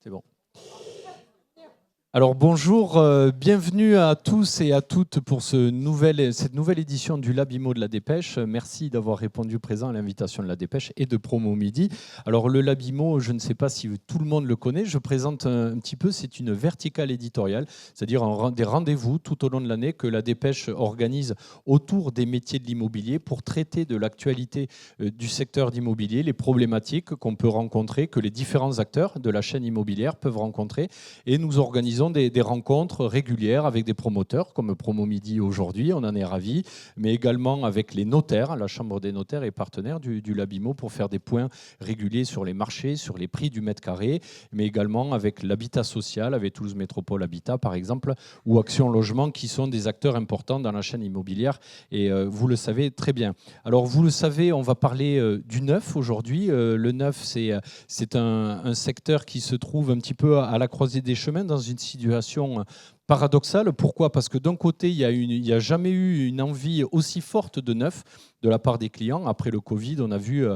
C'est bon. Alors bonjour, bienvenue à tous et à toutes pour cette nouvelle édition du Lab IMO de la Dépêche. Merci d'avoir répondu présent à l'invitation de la Dépêche et de Promo Midi. Alors le Lab IMO, je ne sais pas si tout le monde le connaît, je présente un petit peu, c'est une verticale éditoriale, c'est-à-dire des rendez-vous tout au long de l'année que la Dépêche organise autour des métiers de l'immobilier pour traiter de l'actualité du secteur d'immobilier, les problématiques qu'on peut rencontrer, que les différents acteurs de la chaîne immobilière peuvent rencontrer. Et nous organisons des rencontres régulières avec des promoteurs, comme Promo Midi aujourd'hui, on en est ravis, mais également avec les notaires. La Chambre des notaires est partenaire du Lab IMO pour faire des points réguliers sur les marchés, sur les prix du mètre carré, mais également avec l'habitat social, avec Toulouse Métropole Habitat par exemple, ou Action Logement, qui sont des acteurs importants dans la chaîne immobilière, et vous le savez très bien. Alors vous le savez, on va parler du neuf aujourd'hui. Le neuf, c'est un secteur qui se trouve un petit peu à la croisée des chemins, dans une situation paradoxale. Pourquoi ? Parce que d'un côté, il n'y a jamais eu une envie aussi forte de neuf de la part des clients. Après le Covid, on a vu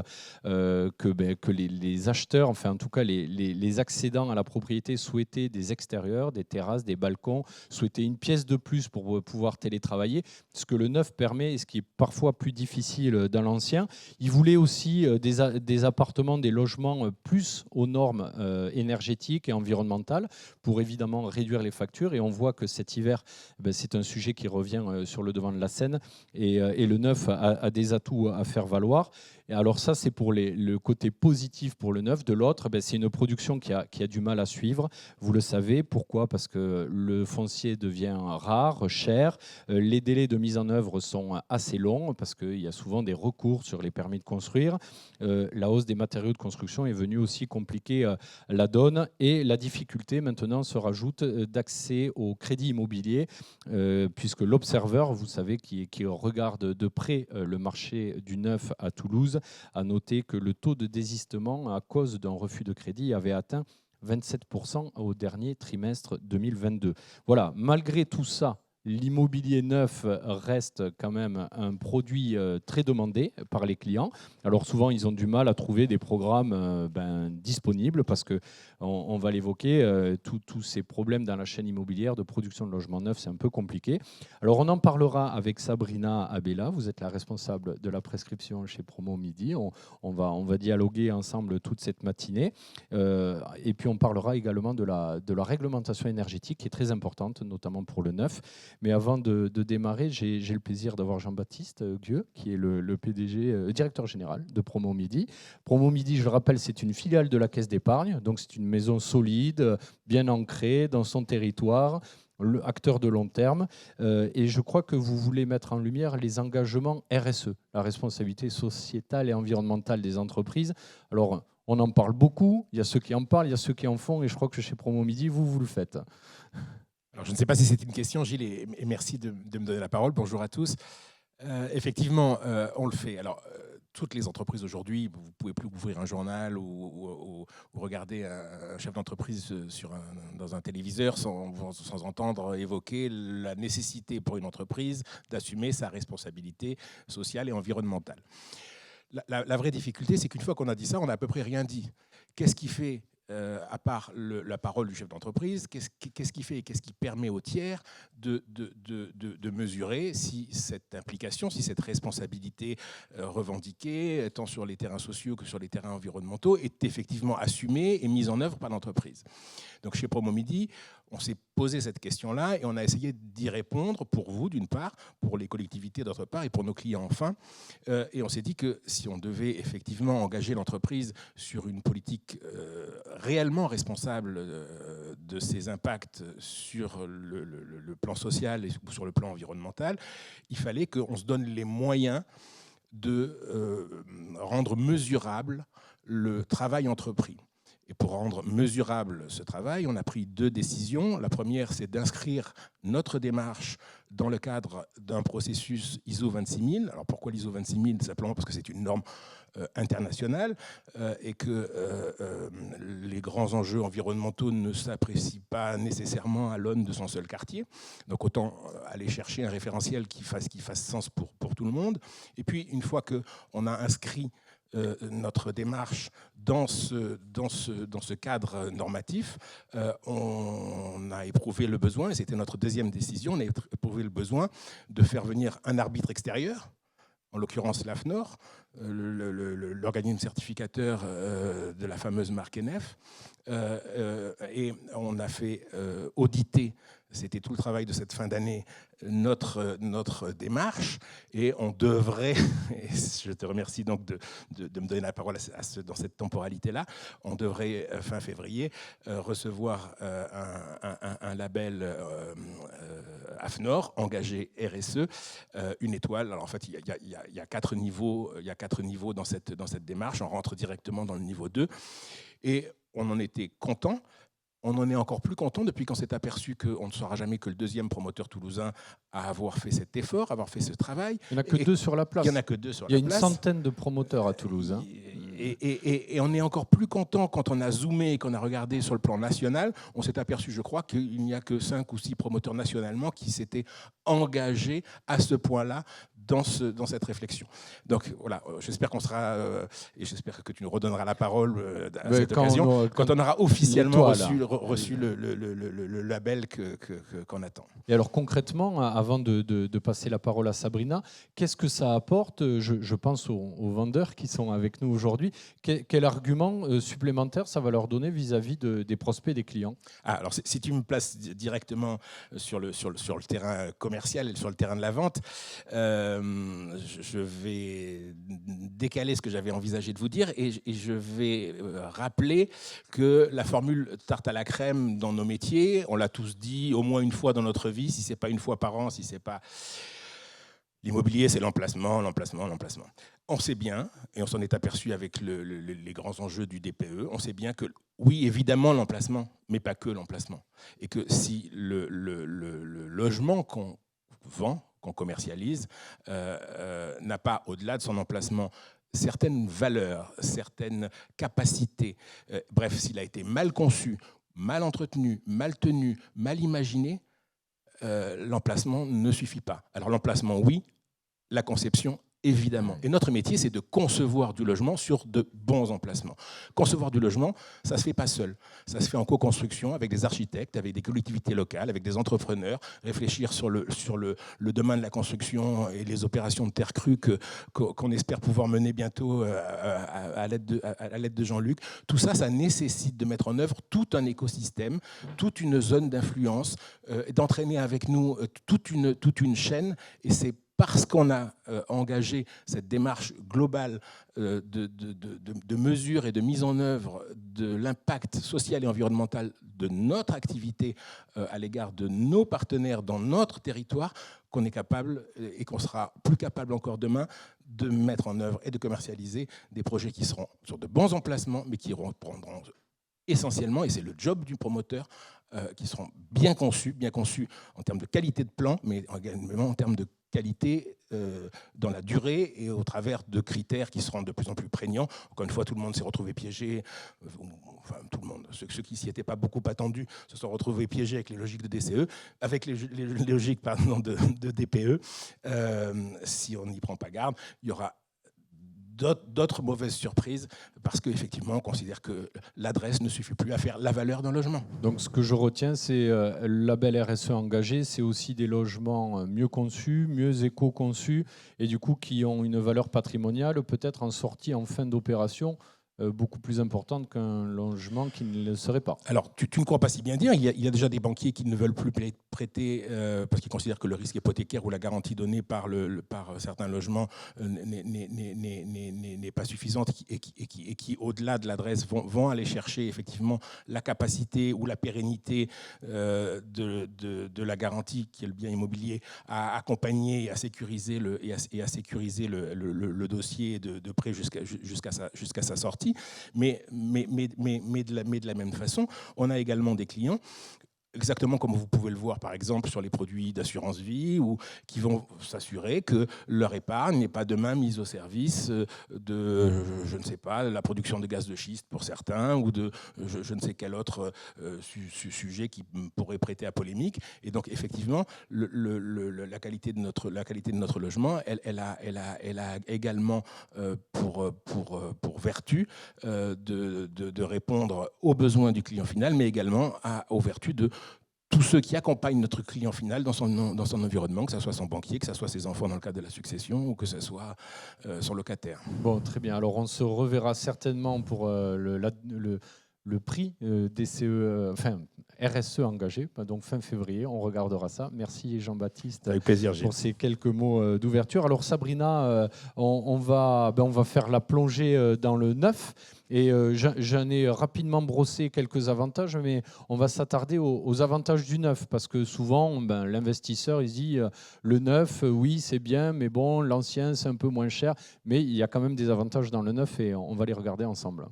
que les acheteurs, enfin en tout cas les accédants à la propriété souhaitaient des extérieurs, des terrasses, des balcons, souhaitaient une pièce de plus pour pouvoir télétravailler, ce que le neuf permet et ce qui est parfois plus difficile dans l'ancien. Ils voulaient aussi des appartements, des logements plus aux normes énergétiques et environnementales pour évidemment réduire les factures. Et on voit que cet hiver, c'est un sujet qui revient sur le devant de la scène et le neuf a des atouts à faire valoir. Et alors ça, c'est pour le côté positif pour le neuf. De l'autre, c'est une production qui a du mal à suivre. Vous le savez. Pourquoi ? Parce que le foncier devient rare, cher. Les délais de mise en œuvre sont assez longs parce qu'il y a souvent des recours sur les permis de construire. La hausse des matériaux de construction est venue aussi compliquer la donne. Et la difficulté maintenant se rajoute d'accès au crédit immobilier, puisque l'Observer, vous savez, qui regarde de près le marché du neuf à Toulouse, a noté que le taux de désistement à cause d'un refus de crédit avait atteint 27% au dernier trimestre 2022. Voilà, malgré tout ça, l'immobilier neuf reste quand même un produit très demandé par les clients. Alors souvent, ils ont du mal à trouver des programmes disponibles parce qu'on va l'évoquer, tous ces problèmes dans la chaîne immobilière de production de logements neufs, c'est un peu compliqué. Alors on en parlera avec Sabrina Abella, vous êtes la responsable de la prescription chez Promo Midi. On va dialoguer ensemble toute cette matinée. Et puis on parlera également de la réglementation énergétique qui est très importante, notamment pour le neuf. Mais avant de démarrer, j'ai le plaisir d'avoir Jean-Baptiste Gueux, qui est le PDG, directeur général de Promo Midi. Promo Midi, je le rappelle, c'est une filiale de la Caisse d'épargne, donc c'est une maison solide, bien ancrée dans son territoire, acteur de long terme. Et je crois que vous voulez mettre en lumière les engagements RSE, la responsabilité sociétale et environnementale des entreprises. Alors, on en parle beaucoup, il y a ceux qui en parlent, il y a ceux qui en font, et je crois que chez Promo Midi, vous le faites. Alors, je ne sais pas si c'est une question, Gilles, et merci de me donner la parole. Bonjour à tous. Effectivement, on le fait. Alors, toutes les entreprises aujourd'hui, vous ne pouvez plus ouvrir un journal ou regarder un chef d'entreprise dans un téléviseur sans entendre évoquer la nécessité pour une entreprise d'assumer sa responsabilité sociale et environnementale. La vraie difficulté, c'est qu'une fois qu'on a dit ça, on n'a à peu près rien dit. Qu'est-ce qui fait à part la parole du chef d'entreprise, qu'est-ce qui fait et qu'est-ce qui permet aux tiers de mesurer si cette implication, si cette responsabilité revendiquée, tant sur les terrains sociaux que sur les terrains environnementaux, est effectivement assumée et mise en œuvre par l'entreprise. Donc chez Promo Midi, on s'est posé cette question-là et on a essayé d'y répondre pour vous, d'une part, pour les collectivités, d'autre part, et pour nos clients, enfin. Et on s'est dit que si on devait effectivement engager l'entreprise sur une politique réellement responsable de ses impacts sur le plan social et sur le plan environnemental, il fallait qu'on se donne les moyens de rendre mesurable le travail entrepris. Et pour rendre mesurable ce travail, on a pris 2 décisions. La première, c'est d'inscrire notre démarche dans le cadre d'un processus ISO 26000. Alors pourquoi l'ISO 26000 ? Simplement parce que c'est une norme internationale et que les grands enjeux environnementaux ne s'apprécient pas nécessairement à l'aune de son seul quartier. Donc autant aller chercher un référentiel qui fasse sens pour tout le monde. Et puis une fois qu'on a inscrit notre démarche dans ce cadre normatif, on a éprouvé le besoin, et c'était notre deuxième décision, on a éprouvé le besoin de faire venir un arbitre extérieur, en l'occurrence l'AFNOR, l'organisme certificateur de la fameuse marque NF, et on a fait auditer, c'était tout le travail de cette fin d'année, notre démarche, et on devrait, et je te remercie donc de me donner la parole dans cette temporalité-là, on devrait fin février recevoir un label AFNOR, engagé RSE, une étoile. Alors en fait, il y a 4 niveaux, dans cette démarche, on rentre directement dans le niveau 2, et on en était content. On en est encore plus content depuis qu'on s'est aperçu qu'on ne sera jamais que le deuxième promoteur toulousain à avoir fait cet effort, à avoir fait ce travail. Il n'y en a que 2 sur la place. Il y en a que 2 sur la place. Il y a une centaine de promoteurs à Toulouse. Hein. Et on est encore plus content quand on a zoomé et qu'on a regardé sur le plan national. On s'est aperçu, je crois, qu'il n'y a que 5 ou 6 promoteurs nationalement qui s'étaient engagés à ce point-là dans cette réflexion. Donc voilà, j'espère qu'on sera, et j'espère que tu nous redonneras la parole à cette occasion, quand on aura officiellement reçu le label qu'on attend. Et alors concrètement, avant de passer la parole à Sabrina, qu'est-ce que ça apporte, je pense aux vendeurs qui sont avec nous aujourd'hui, quel argument supplémentaire ça va leur donner vis-à-vis des prospects, des clients? Alors si tu me places directement sur le terrain commercial et sur le terrain de la vente, je vais décaler ce que j'avais envisagé de vous dire, et je vais rappeler que la formule tarte à la crème dans nos métiers, on l'a tous dit au moins une fois dans notre vie, si ce n'est pas une fois par an, si ce n'est pas... L'immobilier, c'est l'emplacement. On sait bien, et on s'en est aperçu avec les grands enjeux du DPE, on sait bien que, oui, évidemment, l'emplacement, mais pas que l'emplacement. Et que si le logement qu'on vend, qu'on commercialise, n'a pas, au-delà de son emplacement, certaines valeurs, certaines capacités, bref, s'il a été mal conçu, mal entretenu, mal tenu, mal imaginé, l'emplacement ne suffit pas. Alors l'emplacement, oui, la conception, évidemment. Et notre métier, c'est de concevoir du logement sur de bons emplacements. Concevoir du logement, ça ne se fait pas seul. Ça se fait en co-construction avec des architectes, avec des collectivités locales, avec des entrepreneurs, réfléchir sur le domaine de la construction et les opérations de terre crue qu'on espère pouvoir mener bientôt à l'aide de Jean-Luc. Tout ça, ça nécessite de mettre en œuvre tout un écosystème, toute une zone d'influence, d'entraîner avec nous toute une chaîne, et c'est parce qu'on a engagé cette démarche globale de mesure et de mise en œuvre de l'impact social et environnemental de notre activité à l'égard de nos partenaires dans notre territoire, qu'on est capable, et qu'on sera plus capable encore demain, de mettre en œuvre et de commercialiser des projets qui seront sur de bons emplacements, mais qui reprendront essentiellement, et c'est le job du promoteur, qui seront bien conçus en termes de qualité de plan, mais également en termes de qualité dans la durée et au travers de critères qui seront de plus en plus prégnants. Encore une fois, tout le monde s'est retrouvé piégé, enfin tout le monde, ceux qui s'y étaient pas beaucoup attendus se sont retrouvés piégés avec les logiques de DCE, avec les logiques de DPE. Si on n'y prend pas garde, il y aura d'autres mauvaises surprises, parce qu'effectivement, on considère que l'adresse ne suffit plus à faire la valeur d'un logement. Donc ce que je retiens, c'est le label RSE engagé, c'est aussi des logements mieux conçus, mieux éco-conçus, et du coup qui ont une valeur patrimoniale, peut-être en sortie, en fin d'opération, beaucoup plus importante qu'un logement qui ne le serait pas. Alors, tu ne crois pas si bien dire. Il y a déjà des banquiers qui ne veulent plus prêter parce qu'ils considèrent que le risque hypothécaire ou la garantie donnée par certains logements n'est pas suffisante, et qui au-delà de l'adresse, vont aller chercher effectivement la capacité ou la pérennité de la garantie, qui est le bien immobilier, à accompagner et à sécuriser le dossier de prêt jusqu'à sa sortie. Mais de la même façon, on a également des clients exactement comme vous pouvez le voir par exemple sur les produits d'assurance vie, ou qui vont s'assurer que leur épargne n'est pas demain mise au service de, je ne sais pas, la production de gaz de schiste pour certains, ou de je ne sais quel autre sujet qui pourrait prêter à polémique. Et donc effectivement, la qualité de notre logement, elle a également pour vertu de répondre aux besoins du client final, mais également aux vertus de tous ceux qui accompagnent notre client final dans son environnement, que ce soit son banquier, que ce soit ses enfants dans le cadre de la succession, ou que ce soit son locataire. Bon, très bien. Alors, on se reverra certainement pour le prix DCE, enfin RSE engagé, donc fin février. On regardera ça. Merci Jean-Baptiste. Avec plaisir, Gilles. Pour ces quelques mots d'ouverture. Alors Sabrina, on va faire la plongée dans le neuf. Et j'en ai rapidement brossé quelques avantages, mais on va s'attarder aux avantages du neuf, parce que souvent, l'investisseur, il se dit le neuf, oui, c'est bien, mais bon, l'ancien, c'est un peu moins cher. Mais il y a quand même des avantages dans le neuf et on va les regarder ensemble.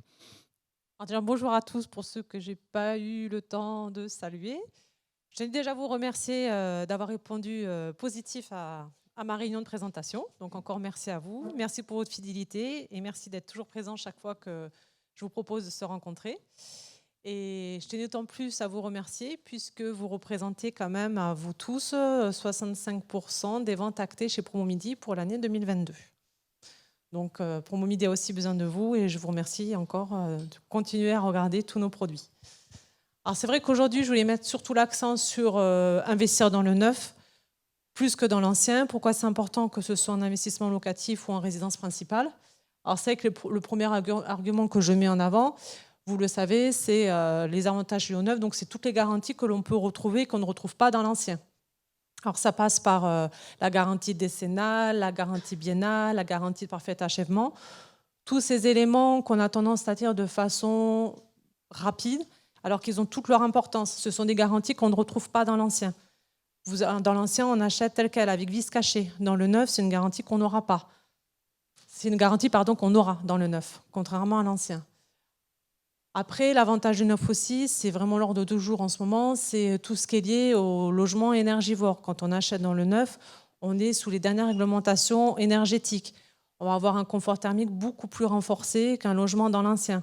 Alors déjà, bonjour à tous pour ceux que je n'ai pas eu le temps de saluer. Je tiens déjà à vous remercier d'avoir répondu positif à ma réunion de présentation. Donc encore merci à vous. Merci pour votre fidélité et merci d'être toujours présent chaque fois que je vous propose de se rencontrer. Et je tenais d'autant plus à vous remercier puisque vous représentez quand même à vous tous 65% des ventes actées chez Promomidi pour l'année 2022. Donc Promomidi a aussi besoin de vous et je vous remercie encore de continuer à regarder tous nos produits. Alors c'est vrai qu'aujourd'hui, je voulais mettre surtout l'accent sur investir dans le neuf plus que dans l'ancien. Pourquoi c'est important que ce soit en investissement locatif ou en résidence principale? Alors c'est vrai que le premier argument que je mets en avant, vous le savez, c'est les avantages liés au neuf. Donc c'est toutes les garanties que l'on peut retrouver et qu'on ne retrouve pas dans l'ancien. Alors ça passe par la garantie décennale, la garantie biennale, la garantie de parfait achèvement. Tous ces éléments qu'on a tendance à dire de façon rapide, alors qu'ils ont toute leur importance. Ce sont des garanties qu'on ne retrouve pas dans l'ancien. Dans l'ancien, on achète tel quel, avec vice caché. Dans le neuf, c'est une garantie qu'on n'aura pas. C'est une garantie qu'on aura dans le neuf, contrairement à l'ancien. Après, l'avantage du neuf aussi, c'est vraiment l'ordre de jour en ce moment, c'est tout ce qui est lié au logement énergivore. Quand on achète dans le neuf, on est sous les dernières réglementations énergétiques. On va avoir un confort thermique beaucoup plus renforcé qu'un logement dans l'ancien.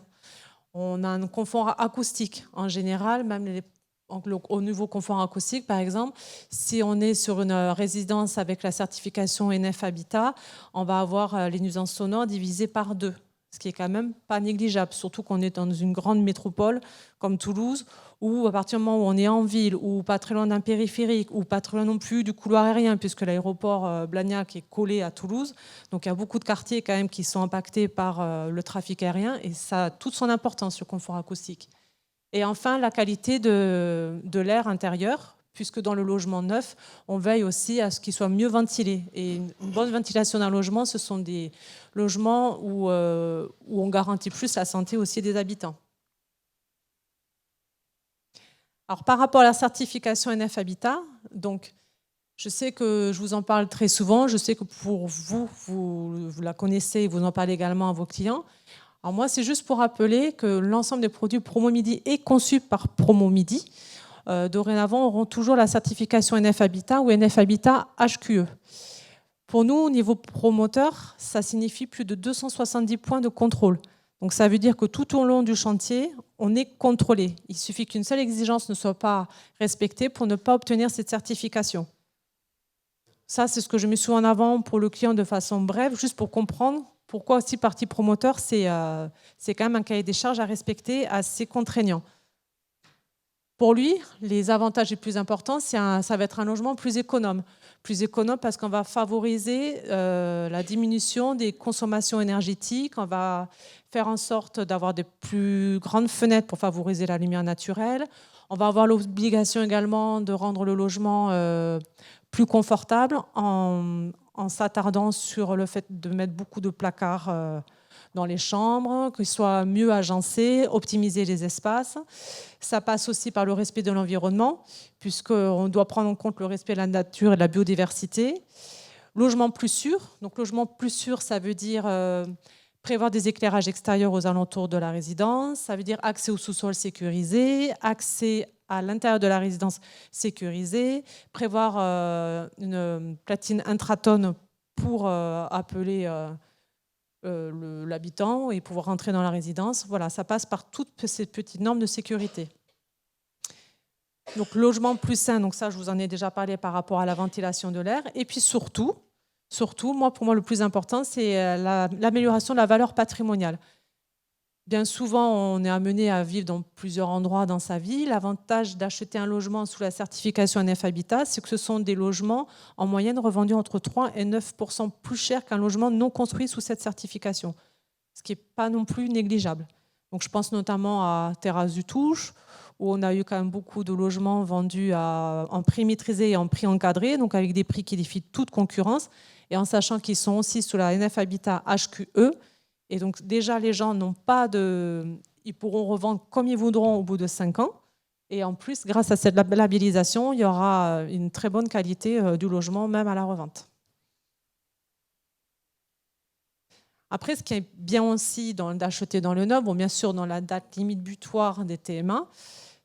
On a un confort acoustique en général, même au niveau confort acoustique, par exemple, si on est sur une résidence avec la certification NF Habitat, on va avoir les nuisances sonores divisées par 2. Ce qui est quand même pas négligeable, surtout qu'on est dans une grande métropole comme Toulouse, où à partir du moment où on est en ville, ou pas très loin d'un périphérique, ou pas très loin non plus du couloir aérien, puisque l'aéroport Blagnac est collé à Toulouse, donc il y a beaucoup de quartiers quand même qui sont impactés par le trafic aérien, et ça a toute son importance, ce confort acoustique. Et enfin, la qualité de l'air intérieur, puisque dans le logement neuf, on veille aussi à ce qu'il soit mieux ventilé. Et une bonne ventilation d'un logement, ce sont des logements où on garantit plus la santé aussi des habitants. Alors, par rapport à la certification NF Habitat, donc, je sais que je vous en parle très souvent, je sais que pour vous la connaissez et vous en parlez également à vos clients. Alors moi, c'est juste pour rappeler que l'ensemble des produits Promomidi est conçu par Promomidi. Dorénavant, auront toujours la certification NF Habitat ou NF Habitat HQE. Pour nous, au niveau promoteur, ça signifie plus de 270 points de contrôle. Donc ça veut dire que tout au long du chantier, on est contrôlé. Il suffit qu'une seule exigence ne soit pas respectée pour ne pas obtenir cette certification. Ça, c'est ce que je mets souvent en avant pour le client de façon brève, juste pour comprendre pourquoi aussi partie promoteur, c'est quand même un cahier des charges à respecter assez contraignant. Pour lui, les avantages les plus importants, ça va être un logement plus économe. Plus économe parce qu'on va favoriser la diminution des consommations énergétiques, on va faire en sorte d'avoir des plus grandes fenêtres pour favoriser la lumière naturelle. On va avoir l'obligation également de rendre le logement plus confortable en s'attardant sur le fait de mettre beaucoup de placards dans les chambres, qu'ils soient mieux agencés, optimiser les espaces. Ça passe aussi par le respect de l'environnement, puisqu'on doit prendre en compte le respect de la nature et de la biodiversité. Logement plus sûr. Donc, logement plus sûr, ça veut dire prévoir des éclairages extérieurs aux alentours de la résidence. Ça veut dire accès au sous-sol sécurisé, accès à l'intérieur de la résidence sécurisée, prévoir une platine intratone pour appeler l'habitant et pouvoir rentrer dans la résidence. Voilà, ça passe par toutes ces petites normes de sécurité. Donc logement plus sain, donc ça je vous en ai déjà parlé par rapport à la ventilation de l'air. Et puis surtout, pour moi le plus important, c'est l'amélioration de la valeur patrimoniale. Bien souvent, on est amené à vivre dans plusieurs endroits dans sa vie. L'avantage d'acheter un logement sous la certification NF Habitat, c'est que ce sont des logements en moyenne revendus entre 3 et 9% plus cher qu'un logement non construit sous cette certification, ce qui n'est pas non plus négligeable. Donc, je pense notamment à Terrasse du Touche, où on a eu quand même beaucoup de logements vendus en prix maîtrisé et en prix encadré, donc avec des prix qui défient toute concurrence, et en sachant qu'ils sont aussi sous la NF Habitat HQE. Et donc déjà, les gens n'ont pas ils pourront revendre comme ils voudront au bout de 5 ans. Et en plus, grâce à cette labellisation, il y aura une très bonne qualité du logement, même à la revente. Après, ce qui est bien aussi d'acheter dans le neuf, bon, bien sûr, dans la date limite butoir des TMA,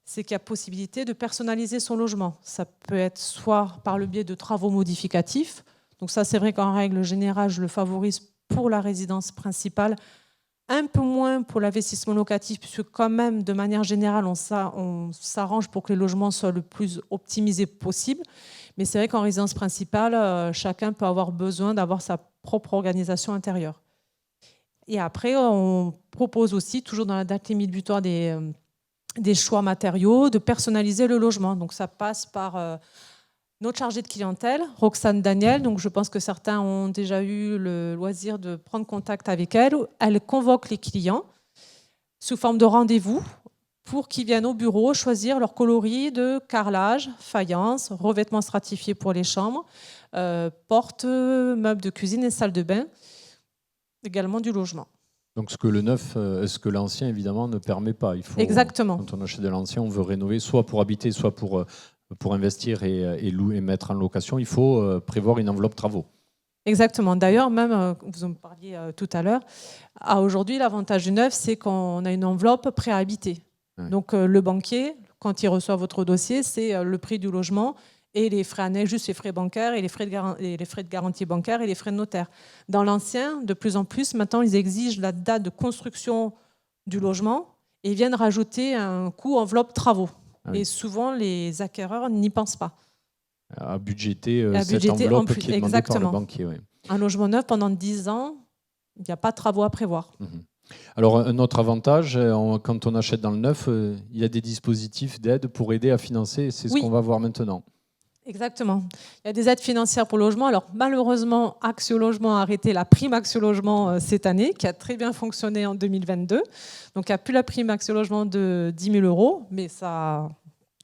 c'est qu'il y a possibilité de personnaliser son logement. Ça peut être soit par le biais de travaux modificatifs. Donc ça, c'est vrai qu'en règle générale, je le favorise pour la résidence principale, un peu moins pour l'investissement locatif, puisque quand même, de manière générale, on s'arrange pour que les logements soient le plus optimisés possible. Mais c'est vrai qu'en résidence principale, chacun peut avoir besoin d'avoir sa propre organisation intérieure. Et après, on propose aussi, toujours dans la date limite butoir des choix matériaux, de personnaliser le logement. Donc ça passe par notre chargée de clientèle, Roxane Daniel. Donc je pense que certains ont déjà eu le loisir de prendre contact avec elle. Elle convoque les clients sous forme de rendez-vous pour qu'ils viennent au bureau choisir leur coloris de carrelage, faïence, revêtement stratifié pour les chambres, portes, meubles de cuisine et salle de bain, également du logement. Donc ce que le neuf, ce que l'ancien évidemment ne permet pas. Il faut, exactement. Quand on achète de l'ancien, on veut rénover, soit pour habiter, soit pour investir et louer et mettre en location. Il faut prévoir une enveloppe travaux. Exactement. D'ailleurs, même, vous en parliez tout à l'heure, aujourd'hui, l'avantage du neuf, c'est qu'on a une enveloppe prêt à habiter. Ouais. Donc le banquier, quand il reçoit votre dossier, c'est le prix du logement et les frais annexes, juste les frais bancaires et les frais de garantie bancaire et les frais de notaire. Dans l'ancien, de plus en plus, maintenant, ils exigent la date de construction du logement et ils viennent rajouter un coût enveloppe travaux. Ah oui. Et souvent, les acquéreurs n'y pensent pas. À budgéter cette enveloppe qui est demandée par le banquier. Oui. Un logement neuf, pendant 10 ans, il n'y a pas de travaux à prévoir. Mmh. Alors, un autre avantage, quand on achète dans le neuf, il y a des dispositifs d'aide pour aider à financer. C'est ce qu'on va voir maintenant. Exactement. Il y a des aides financières pour le logement. Alors, malheureusement, Axio Logement a arrêté la prime Axio Logement cette année, qui a très bien fonctionné en 2022. Donc, il n'y a plus la prime Axio Logement de 10 000 €, mais ça,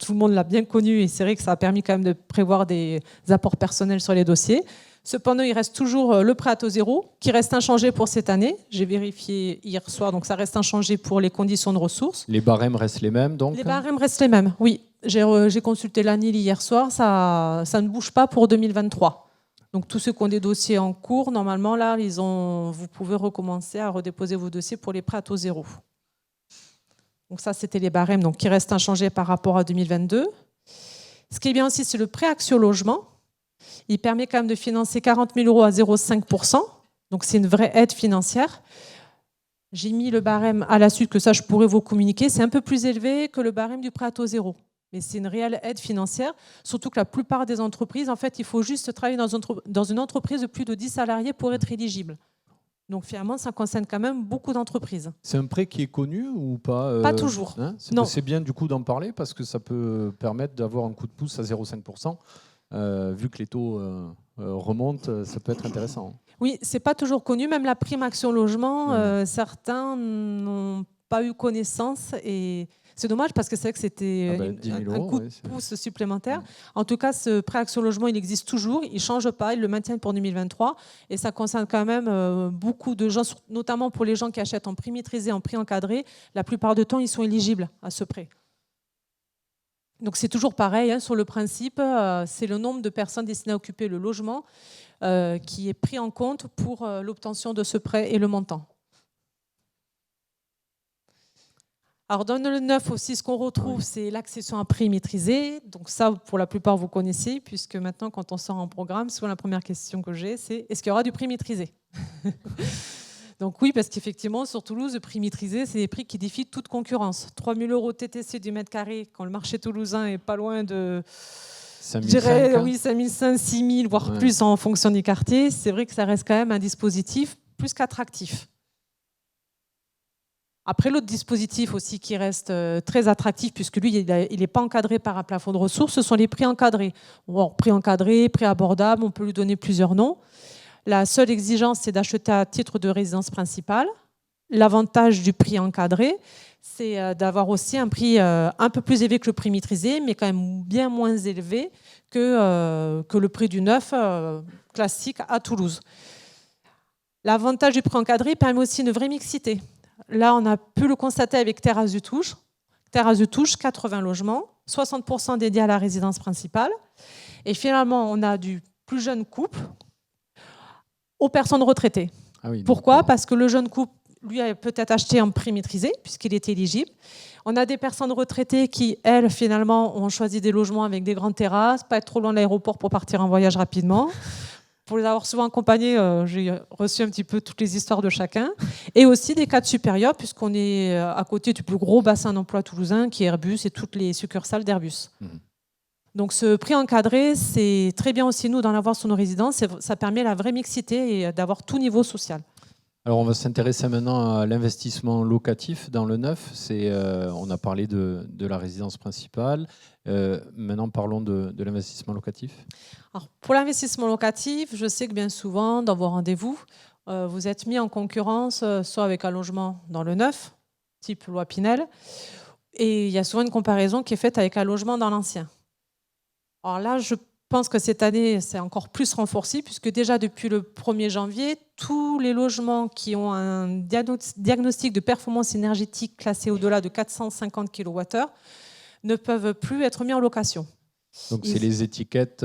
tout le monde l'a bien connu et c'est vrai que ça a permis quand même de prévoir des apports personnels sur les dossiers. Cependant, il reste toujours le prêt à taux zéro, qui reste inchangé pour cette année. J'ai vérifié hier soir, donc ça reste inchangé pour les conditions de ressources. Les barèmes restent les mêmes, donc ? Les barèmes restent les mêmes, oui. J'ai consulté l'ANIL hier soir, ça ne bouge pas pour 2023. Donc tous ceux qui ont des dossiers en cours, normalement, là, vous pouvez recommencer à redéposer vos dossiers pour les prêts à taux zéro. Donc ça, c'était les barèmes donc, qui restent inchangés par rapport à 2022. Ce qui est bien aussi, c'est le prêt Axio Logement. Il permet quand même de financer 40 000 € à 0,5%. Donc c'est une vraie aide financière. J'ai mis le barème à la suite, que ça, je pourrais vous communiquer. C'est un peu plus élevé que le barème du prêt à taux zéro. Mais c'est une réelle aide financière, surtout que la plupart des entreprises, en fait, il faut juste travailler dans une entreprise de plus de 10 salariés pour être éligible. Donc finalement, ça concerne quand même beaucoup d'entreprises. C'est un prêt qui est connu ou pas ? Pas toujours. Hein, non. C'est bien du coup d'en parler parce que ça peut permettre d'avoir un coup de pouce à 0,5%. Vu que les taux remontent, ça peut être intéressant. Oui, c'est pas toujours connu. Même la prime Action Logement, certains n'ont pas eu connaissance et c'est dommage parce que c'est vrai que c'était un coup de pouce supplémentaire. En tout cas, ce prêt Action Logement, il existe toujours. Il ne change pas. Ils le maintiennent pour 2023 et ça concerne quand même beaucoup de gens, notamment pour les gens qui achètent en prix maîtrisé, en prix encadré. La plupart du temps, ils sont éligibles à ce prêt. Donc c'est toujours pareil, hein, sur le principe, c'est le nombre de personnes destinées à occuper le logement qui est pris en compte pour l'obtention de ce prêt et le montant. Alors dans le neuf aussi, ce qu'on retrouve, c'est l'accession à prix maîtrisé. Donc ça, pour la plupart, vous connaissez, puisque maintenant, quand on sort en programme, souvent la première question que j'ai, c'est est-ce qu'il y aura du prix maîtrisé? Donc oui, parce qu'effectivement, sur Toulouse, le prix maîtrisé, c'est des prix qui défient toute concurrence. 3 000 € TTC du mètre carré, quand le marché toulousain est pas loin de 5 5 500, 6 000, voire plus en fonction des quartiers. C'est vrai que ça reste quand même un dispositif plus qu'attractif. Après, l'autre dispositif aussi qui reste très attractif, puisque lui, il n'est pas encadré par un plafond de ressources, ce sont les prix encadrés. Bon, prix encadré, prix abordable, on peut lui donner plusieurs noms. La seule exigence, c'est d'acheter à titre de résidence principale. L'avantage du prix encadré, c'est d'avoir aussi un prix un peu plus élevé que le prix maîtrisé, mais quand même bien moins élevé que le prix du neuf classique à Toulouse. L'avantage du prix encadré permet aussi une vraie mixité. Là, on a pu le constater avec Terrasse du Touche. Terrasse du Touche, 80 logements, 60% dédiés à la résidence principale. Et finalement, on a du plus jeune couple aux personnes retraitées. Ah oui, pourquoi? Parce que le jeune couple, lui, a peut-être acheté en prix maîtrisé, puisqu'il était éligible. On a des personnes retraitées qui, elles, finalement, ont choisi des logements avec des grandes terrasses, pas être trop loin de l'aéroport pour partir en voyage rapidement. Pour les avoir souvent accompagnés, j'ai reçu un petit peu toutes les histoires de chacun. Et aussi des cadres supérieurs, puisqu'on est à côté du plus gros bassin d'emploi toulousain, qui est Airbus et toutes les succursales d'Airbus. Donc ce prix encadré, c'est très bien aussi, nous, d'en avoir sur nos résidences. Ça permet la vraie mixité et d'avoir tout niveau social. Alors on va s'intéresser maintenant à l'investissement locatif dans le neuf. On a parlé de la résidence principale. Maintenant, parlons de l'investissement locatif. Alors, pour l'investissement locatif, je sais que bien souvent, dans vos rendez-vous, vous êtes mis en concurrence soit avec un logement dans le neuf, type loi Pinel, et il y a souvent une comparaison qui est faite avec un logement dans l'ancien. Alors là, je pense que cette année, c'est encore plus renforcé, puisque déjà depuis le 1er janvier, tous les logements qui ont un diagnostic de performance énergétique classé au-delà de 450 kWh ne peuvent plus être mis en location. Donc c'est les étiquettes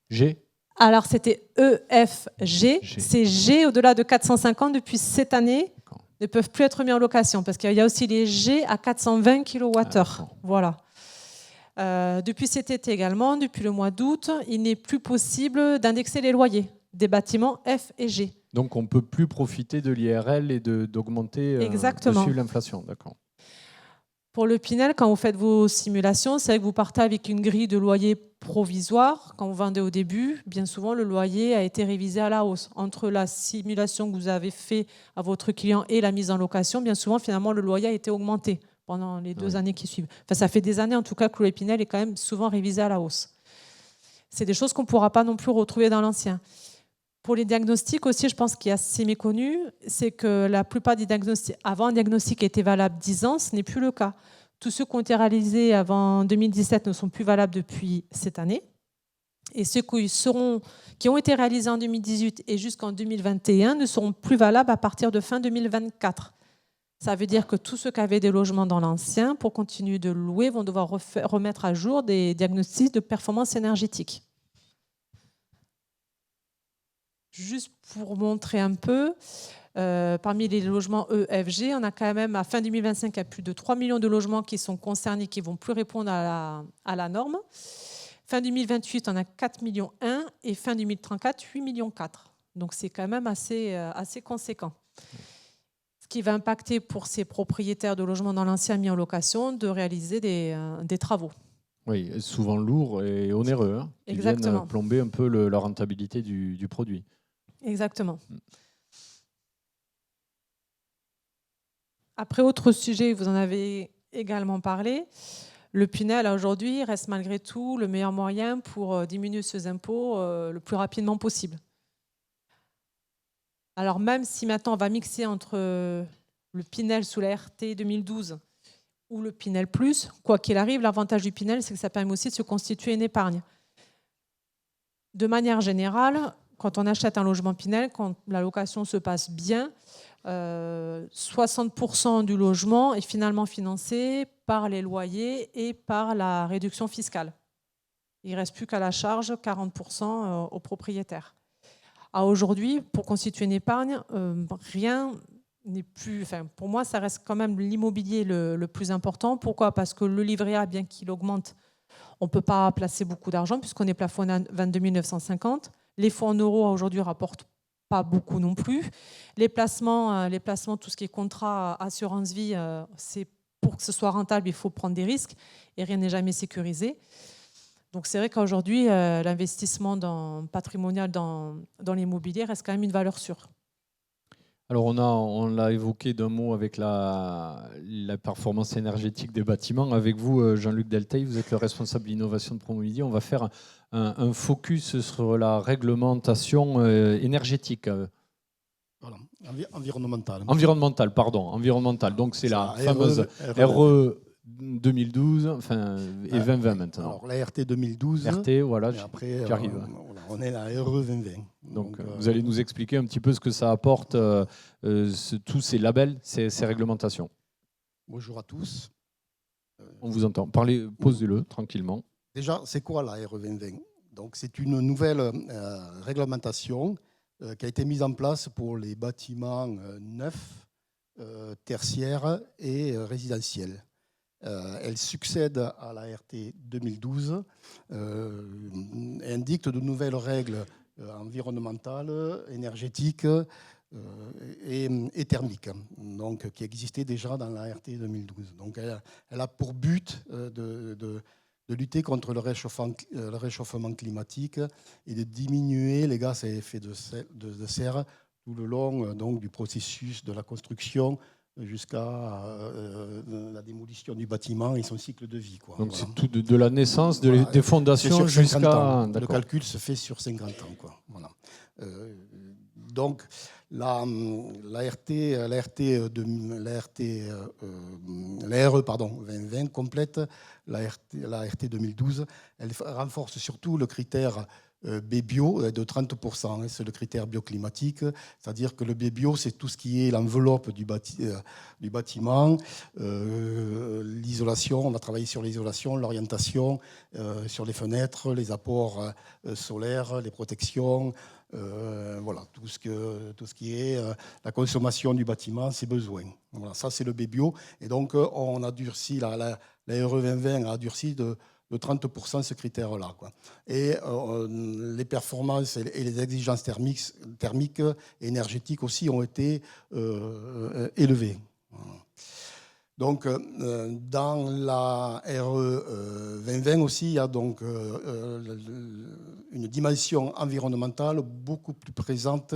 G? Alors c'était EFG, c'est G au-delà de 450 depuis cette année, ne peuvent plus être mis en location, parce qu'il y a aussi les G à 420 kWh. Voilà. Depuis cet été également, depuis le mois d'août, il n'est plus possible d'indexer les loyers des bâtiments F et G. Donc on ne peut plus profiter de l'IRL et d'augmenter dessus l'inflation. D'accord. Pour le Pinel, quand vous faites vos simulations, c'est vrai que vous partez avec une grille de loyer provisoire. Quand vous vendez au début, bien souvent, le loyer a été révisé à la hausse. Entre la simulation que vous avez faite à votre client et la mise en location, bien souvent, finalement, le loyer a été augmenté pendant les 2 années qui suivent. Enfin, ça fait des années, en tout cas, que le Pinel est quand même souvent révisé à la hausse. C'est des choses qu'on ne pourra pas non plus retrouver dans l'ancien. Pour les diagnostics aussi, je pense qu'il y a assez méconnu, c'est que la plupart des diagnostics, avant un diagnostic était valable 10 ans, ce n'est plus le cas. Tous ceux qui ont été réalisés avant 2017 ne sont plus valables depuis cette année. Et ceux qui ont été réalisés en 2018 et jusqu'en 2021 ne seront plus valables à partir de fin 2024. Ça veut dire que tous ceux qui avaient des logements dans l'ancien, pour continuer de louer, vont devoir remettre à jour des diagnostics de performance énergétique. Juste pour montrer un peu, parmi les logements EFG, on a quand même à fin 2025 il y a plus de 3 millions de logements qui sont concernés, qui ne vont plus répondre à la norme. Fin 2028, on a 4,1 millions et fin 2034, 8,4 millions. Donc c'est quand même assez conséquent. Ce qui va impacter pour ces propriétaires de logements dans l'ancien mis en location de réaliser des travaux. Oui, souvent lourds et onéreux, qui viennent plomber un peu la rentabilité du produit. Exactement. Après, autre sujet, vous en avez également parlé, le Pinel aujourd'hui reste malgré tout le meilleur moyen pour diminuer ses impôts le plus rapidement possible. Alors même si maintenant on va mixer entre le Pinel sous la RT 2012 ou le Pinel Plus, quoi qu'il arrive, l'avantage du Pinel, c'est que ça permet aussi de se constituer une épargne. De manière générale, quand on achète un logement Pinel, quand la location se passe bien, 60% du logement est finalement financé par les loyers et par la réduction fiscale. Il ne reste plus qu'à la charge 40% aux propriétaires. Aujourd'hui, pour constituer une épargne, rien n'est plus. Enfin, pour moi, ça reste quand même l'immobilier le plus important. Pourquoi ? Parce que le livret A, bien qu'il augmente, on ne peut pas placer beaucoup d'argent puisqu'on est plafonné à 22 950. Les fonds en euros aujourd'hui rapportent pas beaucoup non plus. Les placements, tout ce qui est contrat, assurance vie, c'est pour que ce soit rentable, il faut prendre des risques et rien n'est jamais sécurisé. Donc c'est vrai qu'aujourd'hui, l'investissement patrimonial dans l'immobilier reste quand même une valeur sûre. Alors on l'a évoqué d'un mot avec la performance énergétique des bâtiments. Avec vous, Jean-Luc Delteil, vous êtes le responsable d'innovation de Promomidi. On va faire un focus sur la réglementation énergétique. Voilà, environnementale. Environnementale. Donc c'est la fameuse RE 2012 et 2020 maintenant. Alors la RT 2012. RT, voilà, après, j'arrive. On est la RE 2020. Donc vous allez nous expliquer un petit peu ce que ça apporte, tous ces labels, ces réglementations. Bonjour à tous. On vous entend. Parlez, posez-le tranquillement. Déjà, c'est quoi la RE 2020 ? Donc c'est une nouvelle réglementation qui a été mise en place pour les bâtiments neufs, tertiaires et résidentiels. Elle succède à la RT 2012 et indique de nouvelles règles environnementales, énergétiques et thermiques, donc, qui existaient déjà dans la RT 2012. Donc, elle a pour but de lutter contre le réchauffement climatique et de diminuer les gaz à effet de serre tout le long donc, du processus de la construction jusqu'à la démolition du bâtiment et son cycle de vie. Quoi. Donc voilà. C'est tout de la naissance des fondations jusqu'à... Le calcul se fait sur 50 ans. Quoi. Voilà. Donc la RE 2020 complète la RT 2012. Elle renforce surtout le critère B-bio de 30%, c'est le critère bioclimatique, c'est-à-dire que le B-bio, c'est tout ce qui est l'enveloppe du bâtiment, l'isolation, on va travailler sur l'isolation, l'orientation, sur les fenêtres, les apports solaires, les protections, voilà, tout ce qui est la consommation du bâtiment, ses besoins. Voilà, ça, c'est le B-bio. Et donc, on a durci, la RE 2020 a durci de 30% ce critère-là. Quoi. Et les performances et les exigences thermiques et énergétiques aussi ont été élevées. Donc, dans la RE 2020 aussi, il y a donc une dimension environnementale beaucoup plus présente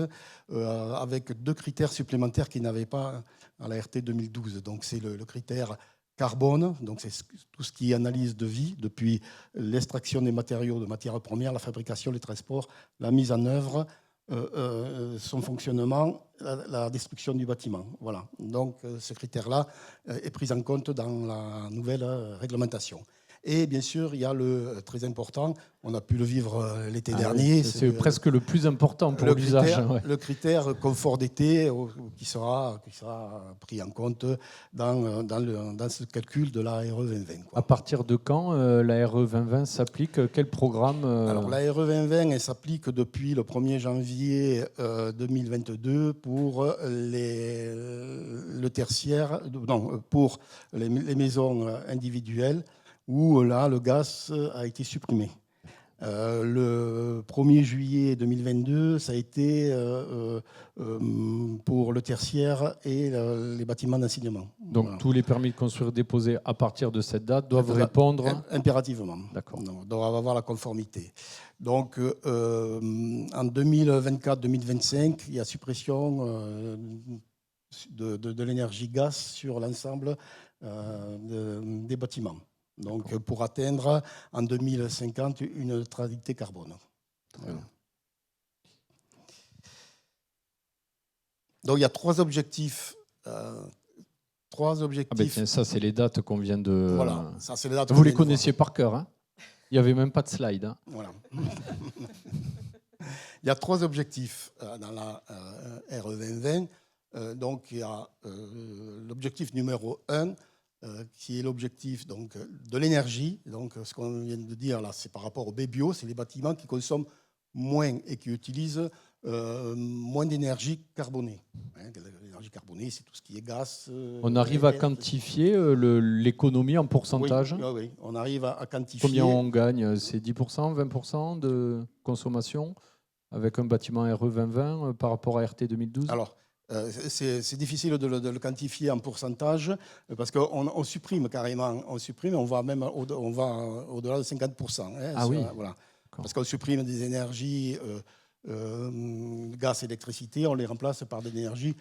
avec 2 critères supplémentaires qui n'avaient pas à la RT 2012. Donc, c'est le critère carbone, donc c'est tout ce qui est analyse de vie, depuis l'extraction des matériaux, de matières premières, la fabrication, les transports, la mise en œuvre, son fonctionnement, la destruction du bâtiment. Voilà. Donc ce critère-là est pris en compte dans la nouvelle réglementation. Et bien sûr, il y a le très important, on a pu le vivre l'été dernier. C'est presque le plus important pour l'usage. Le critère confort d'été qui sera pris en compte dans ce calcul de la RE 2020. Quoi. À partir de quand la RE 2020 s'applique ? Quel programme Alors la RE 2020, elle s'applique depuis le 1er janvier 2022 pour le tertiaire, pour les maisons individuelles, où là, le gaz a été supprimé. Le 1er juillet 2022, ça a été pour le tertiaire et les bâtiments d'enseignement. Donc voilà. Tous les permis de construire déposés à partir de cette date doivent répondre impérativement. D'accord. Doivent avoir la conformité. Donc en 2024-2025, il y a suppression de l'énergie gaz sur l'ensemble des bâtiments. Donc, pour atteindre en 2050 une neutralité carbone. Donc, il y a 3 objectifs. Tiens, ça, c'est les dates qu'on vient de. Voilà, ça, c'est les dates. Vous les connaissiez par cœur, hein ? Il n'y avait même pas de slide. Hein. Voilà. Il y a 3 objectifs dans la RE 2020. Donc, il y a l'objectif numéro 1. Qui est l'objectif donc, de l'énergie. Donc, ce qu'on vient de dire là, c'est par rapport au B-bio, c'est les bâtiments qui consomment moins et qui utilisent moins d'énergie carbonée. L'énergie carbonée, c'est tout ce qui est gaz. On arrive à quantifier l'économie en pourcentage? Oui, oui, on arrive à quantifier. Combien on gagne? C'est 10%, 20% de consommation avec un bâtiment RE 2020 par rapport à RT 2012? Alors, c'est difficile de le quantifier en pourcentage parce qu'on supprime carrément, on va même au-delà de 50%. Ah oui. Voilà. Parce qu'on supprime des énergies, gaz, électricité, on les remplace par des énergies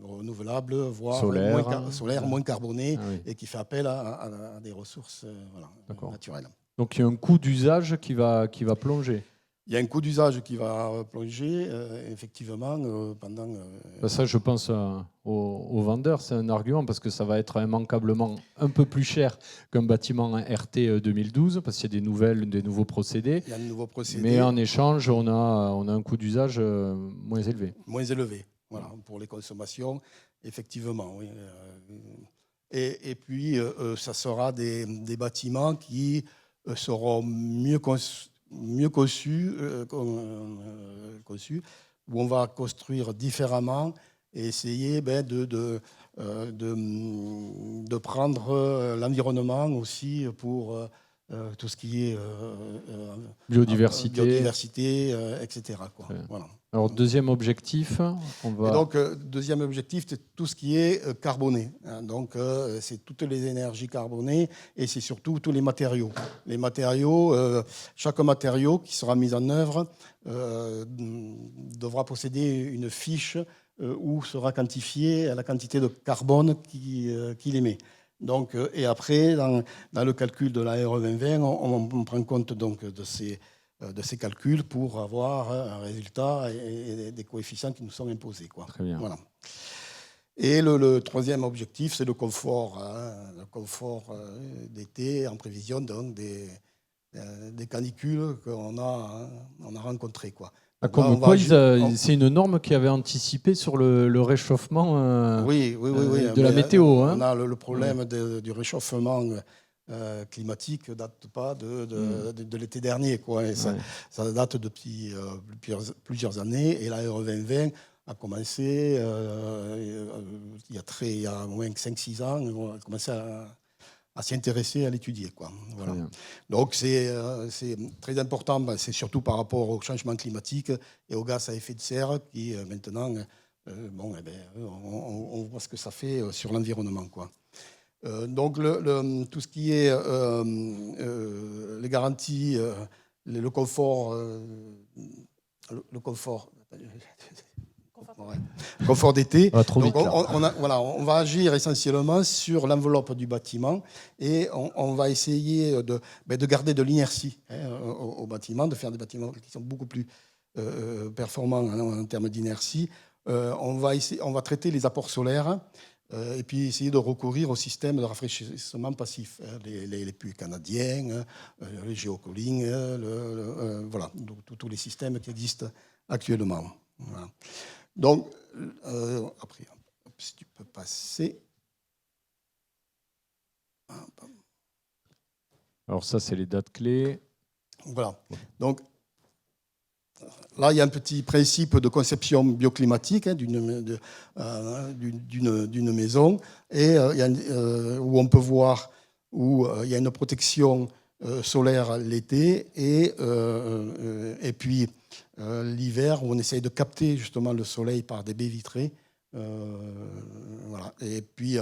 renouvelables, voire solaires, moins carbonées, et qui fait appel à des ressources naturelles. Donc il y a un coût d'usage qui va plonger. Il y a un coût d'usage qui va plonger, effectivement, pendant... Ça, je pense aux vendeurs, c'est un argument, parce que ça va être immanquablement un peu plus cher qu'un bâtiment RT 2012, parce qu'il y a des nouveaux procédés. Il y a de nouveaux procédés. Mais en échange, on a un coût d'usage moins élevé. Moins élevé, voilà, pour les consommations, effectivement, oui. Et puis, ça sera des bâtiments qui seront mieux conçus, où on va construire différemment et essayer de prendre l'environnement aussi pour tout ce qui est biodiversité, etc. Quoi. Voilà. Alors, deuxième objectif, deuxième objectif, c'est tout ce qui est carboné. Donc, c'est toutes les énergies carbonées et c'est surtout tous les matériaux. Les matériaux, chaque matériau qui sera mis en œuvre devra posséder une fiche où sera quantifiée la quantité de carbone qu'il émet. Donc, et après, dans le calcul de la RE 2020, on prend compte donc de ces calculs pour avoir un résultat et des coefficients qui nous sont imposés. Quoi. Très bien. Voilà. Et le troisième objectif, c'est le confort d'été en prévision donc, des canicules qu'on a rencontrées. Quoi. C'est une norme qui avait anticipé sur le réchauffement de la météo. On a le problème du réchauffement climatique ne date pas de l'été dernier. Quoi. Et ça date depuis plusieurs années. Et la RE 2020 a commencé, il y a au moins 5-6 ans, on a commencé à s'y intéresser, à l'étudier. Quoi. Voilà. Donc c'est très important, c'est surtout par rapport au changement climatique et aux gaz à effet de serre qui maintenant, on voit ce que ça fait sur l'environnement. Quoi. Donc tout ce qui est les garanties, le confort d'été. Donc, on va agir essentiellement sur l'enveloppe du bâtiment et on va essayer de garder de l'inertie au bâtiment, de faire des bâtiments qui sont beaucoup plus performants en termes d'inertie. On va traiter les apports solaires. Et puis essayer de recourir au système de rafraîchissement passif, les puits canadiens, les géocoolings, voilà, tous les systèmes qui existent actuellement. Voilà. Donc, après, si tu peux passer. Alors ça, c'est les dates clés. Voilà. Donc, là, il y a un petit principe de conception bioclimatique d'une maison et où on peut voir où il y a une protection solaire l'été et puis l'hiver où on essaye de capter justement le soleil par des baies vitrées. Voilà. Et puis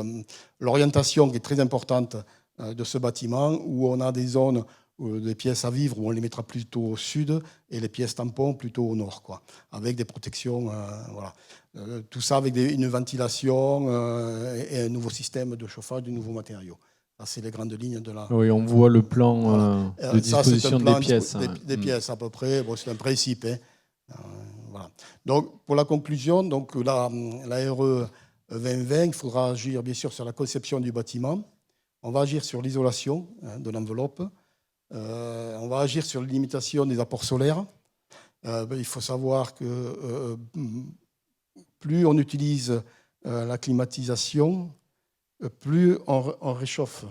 l'orientation qui est très importante de ce bâtiment où on a des zones des pièces à vivre où on les mettra plutôt au sud et les pièces tampons plutôt au nord, quoi, avec des protections. Voilà. Tout ça avec une ventilation et un nouveau système de chauffage, de nouveaux matériaux. Ça, c'est les grandes lignes de la... Oui, on voit le plan de disposition des pièces. Des pièces à peu près. Bon, c'est un principe. Voilà. Donc, pour la conclusion, donc, la RE 2020, il faudra agir bien sûr sur la conception du bâtiment. On va agir sur l'isolation de l'enveloppe. On va agir sur la limitation des apports solaires. Il faut savoir que plus on utilise la climatisation, plus on réchauffe.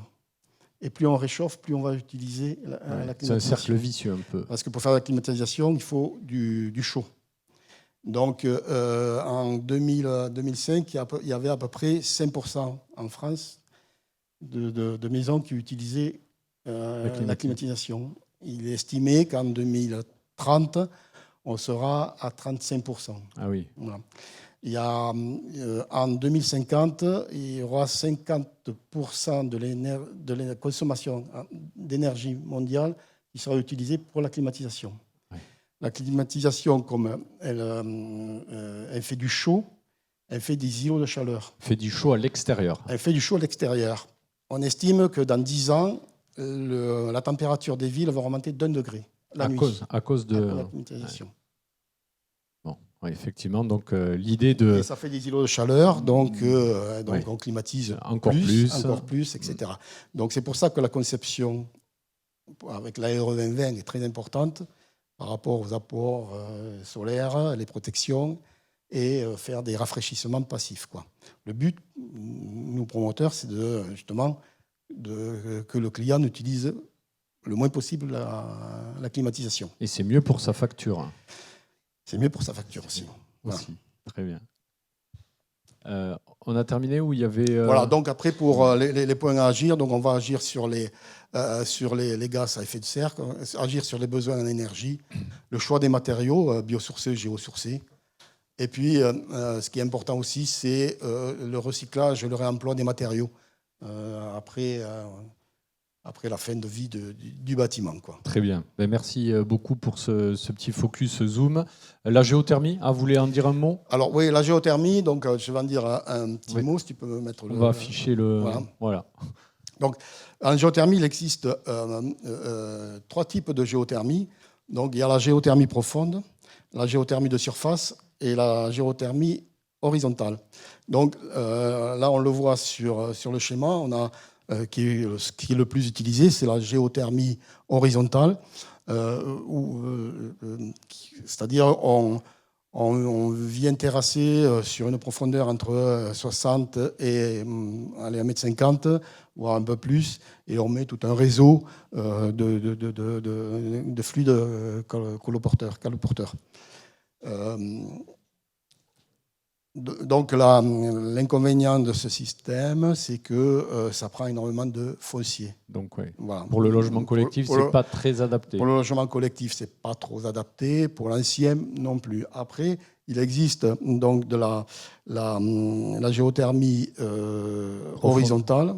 Et plus on réchauffe, plus on va utiliser la climatisation. C'est un cercle vicieux un peu. Parce que pour faire la climatisation, il faut du chaud. Donc en 2005, il y avait à peu près 5% en France de maisons qui utilisaient la climatisation. Il est estimé qu'en 2030, on sera à 35%. Ah oui. Voilà. Il y a, en 2050, il y aura 50% de la consommation d'énergie mondiale qui sera utilisée pour la climatisation. Oui. La climatisation, comme elle fait du chaud, elle fait des îlots de chaleur. Elle fait du chaud à l'extérieur. Elle fait du chaud à l'extérieur. On estime que dans 10 ans, la température des villes va remonter d'1 degré la nuit. À cause de la climatisation. Ouais. Bon, ouais, effectivement, donc l'idée de... Et ça fait des îlots de chaleur, donc oui. On climatise encore plus, etc. Donc c'est pour ça que la conception avec l'ARE 2020 est très importante par rapport aux apports solaires, les protections et faire des rafraîchissements passifs, quoi. Le but, nous promoteurs, c'est justement que le client utilise le moins possible la climatisation. Et c'est mieux pour sa facture. C'est mieux pour sa facture aussi. Voilà. Très bien. On a terminé où il y avait... Voilà, donc après, pour les points à agir, donc on va agir sur les gaz à effet de serre, agir sur les besoins en énergie, le choix des matériaux, biosourcés, géosourcés. Et puis, ce qui est important aussi, c'est le recyclage et le réemploi des matériaux après la fin de vie du bâtiment, quoi. Très bien. Ben, merci beaucoup pour ce petit focus Zoom. La géothermie, vous voulez en dire un mot ? Alors oui, la géothermie, donc je vais en dire un petit mot, si tu peux me mettre On va afficher le... Voilà. Donc, en géothermie, il existe 3 types de géothermie. Donc, il y a la géothermie profonde, la géothermie de surface et la géothermie horizontale. Donc, là, on le voit sur le schéma, on a... ce qui est le plus utilisé, c'est la géothermie horizontale, c'est-à-dire on vient terrasser sur une profondeur entre 60 et 1,50 m, voire un peu plus, et on met tout un réseau de fluides caloporteurs. Donc l'inconvénient de ce système, c'est que ça prend énormément de foncier. Donc oui. Voilà. Pour le logement collectif, c'est pas très adapté. Pour le logement collectif, c'est pas trop adapté. Pour l'ancien, non plus. Après, il existe donc de la géothermie horizontale.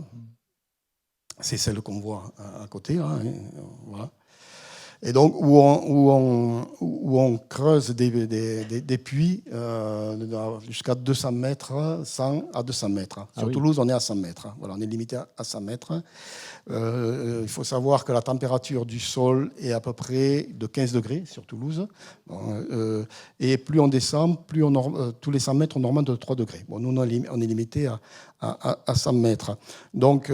C'est celle qu'on voit à côté, là, hein, voilà. Et donc, où on creuse des puits jusqu'à 200 mètres, 100 à 200 mètres. Sur Toulouse, on est à 100 mètres. Voilà, on est limité à 100 mètres. Il faut savoir que la température du sol est à peu près de 15 degrés sur Toulouse. Et plus on descend, tous les 100 mètres, on augmente de 3 degrés. Bon, nous, on est limité à 100 mètres. Donc,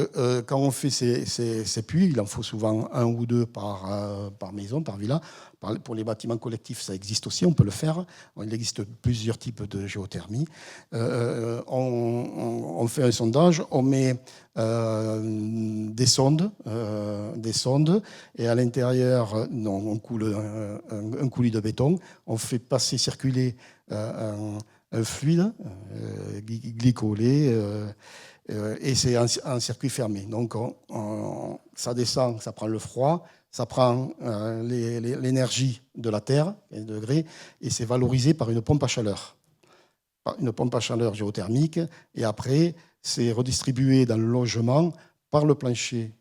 quand on fait ces puits, il en faut souvent 1 ou 2 par maison, par villa. Pour les bâtiments collectifs, ça existe aussi, on peut le faire. Il existe plusieurs types de géothermie. On fait un sondage, on met des sondes, et à l'intérieur, on coule un coulis de béton. On fait circuler un fluide glycolé, et c'est un circuit fermé. Donc, ça descend, ça prend le froid, ça prend l'énergie de la terre, 15 degrés, et c'est valorisé par une pompe à chaleur. Une pompe à chaleur géothermique, et après, c'est redistribué dans le logement par le plancher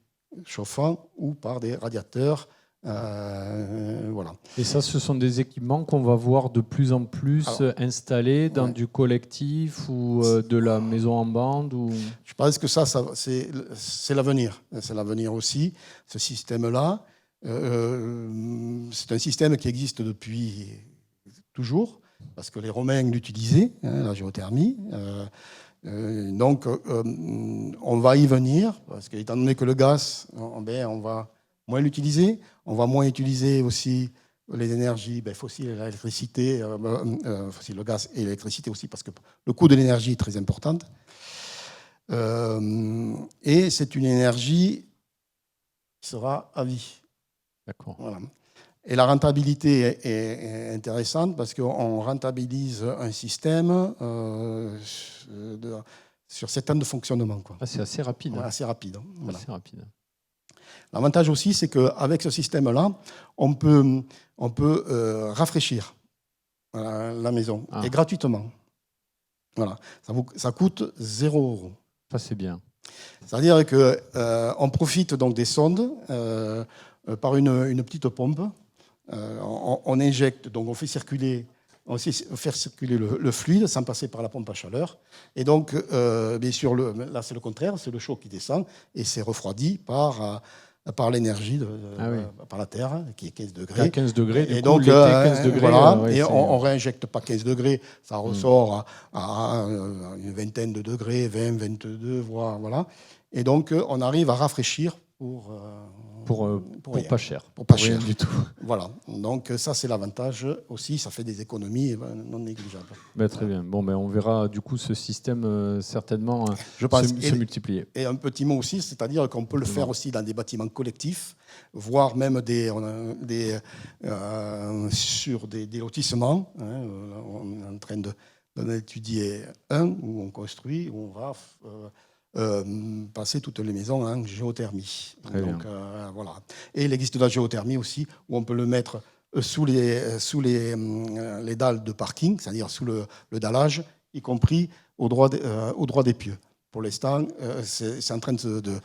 chauffant ou par des radiateurs. Voilà. Et ça, ce sont des équipements qu'on va voir de plus en plus installés dans du collectif ou de la maison en bande ou... Je pense que ça c'est l'avenir. C'est l'avenir aussi, ce système-là. C'est un système qui existe depuis toujours, parce que les Romains l'utilisaient, la géothermie. Donc, on va y venir, parce qu'étant donné que le gaz, on va moins l'utiliser. On va moins utiliser aussi les énergies fossiles, l'électricité, le gaz et l'électricité aussi, parce que le coût de l'énergie est très important. Et c'est une énergie qui sera à vie. D'accord. Voilà. Et la rentabilité est intéressante parce qu'on rentabilise un système sur 7 ans de fonctionnement. Quoi. Ah, c'est assez rapide. Voilà, assez rapide. Voilà. Assez rapide. L'avantage aussi, c'est qu'avec ce système-là, on peut rafraîchir la maison, et gratuitement. Voilà. Ça coûte 0 €. Ça, c'est bien. C'est-à-dire qu'on profite donc des sondes par une petite pompe. On injecte, donc on fait circuler le fluide sans passer par la pompe à chaleur. Et donc, bien sûr, là, c'est le contraire, c'est le chaud qui descend et c'est refroidi par l'énergie, par la Terre, qui est 15 degrés. À 15 degrés, et du donc, coup, l'été, 15 degrés. Voilà, et on ne réinjecte pas 15 degrés, ça ressort à une vingtaine de degrés, 20, 22, voire, voilà. Et donc, on arrive à rafraîchir pour pas cher. Pour pas rien cher. du tout. Voilà. Donc, ça, c'est l'avantage aussi. Ça fait des économies non négligeables. Très bien. Bon, on verra du coup ce système certainement Je pense. se multiplier. Et un petit mot aussi, c'est-à-dire qu'on peut le faire aussi dans des bâtiments collectifs, voire même sur des lotissements. On est en train d'en étudier un où on construit, où on va passer toutes les maisons en géothermie. Donc, voilà. Et il existe de la géothermie aussi, où on peut le mettre sous les dalles de parking, c'est-à-dire sous le dallage, y compris au droit des pieux. Pour l'instant, c'est en train de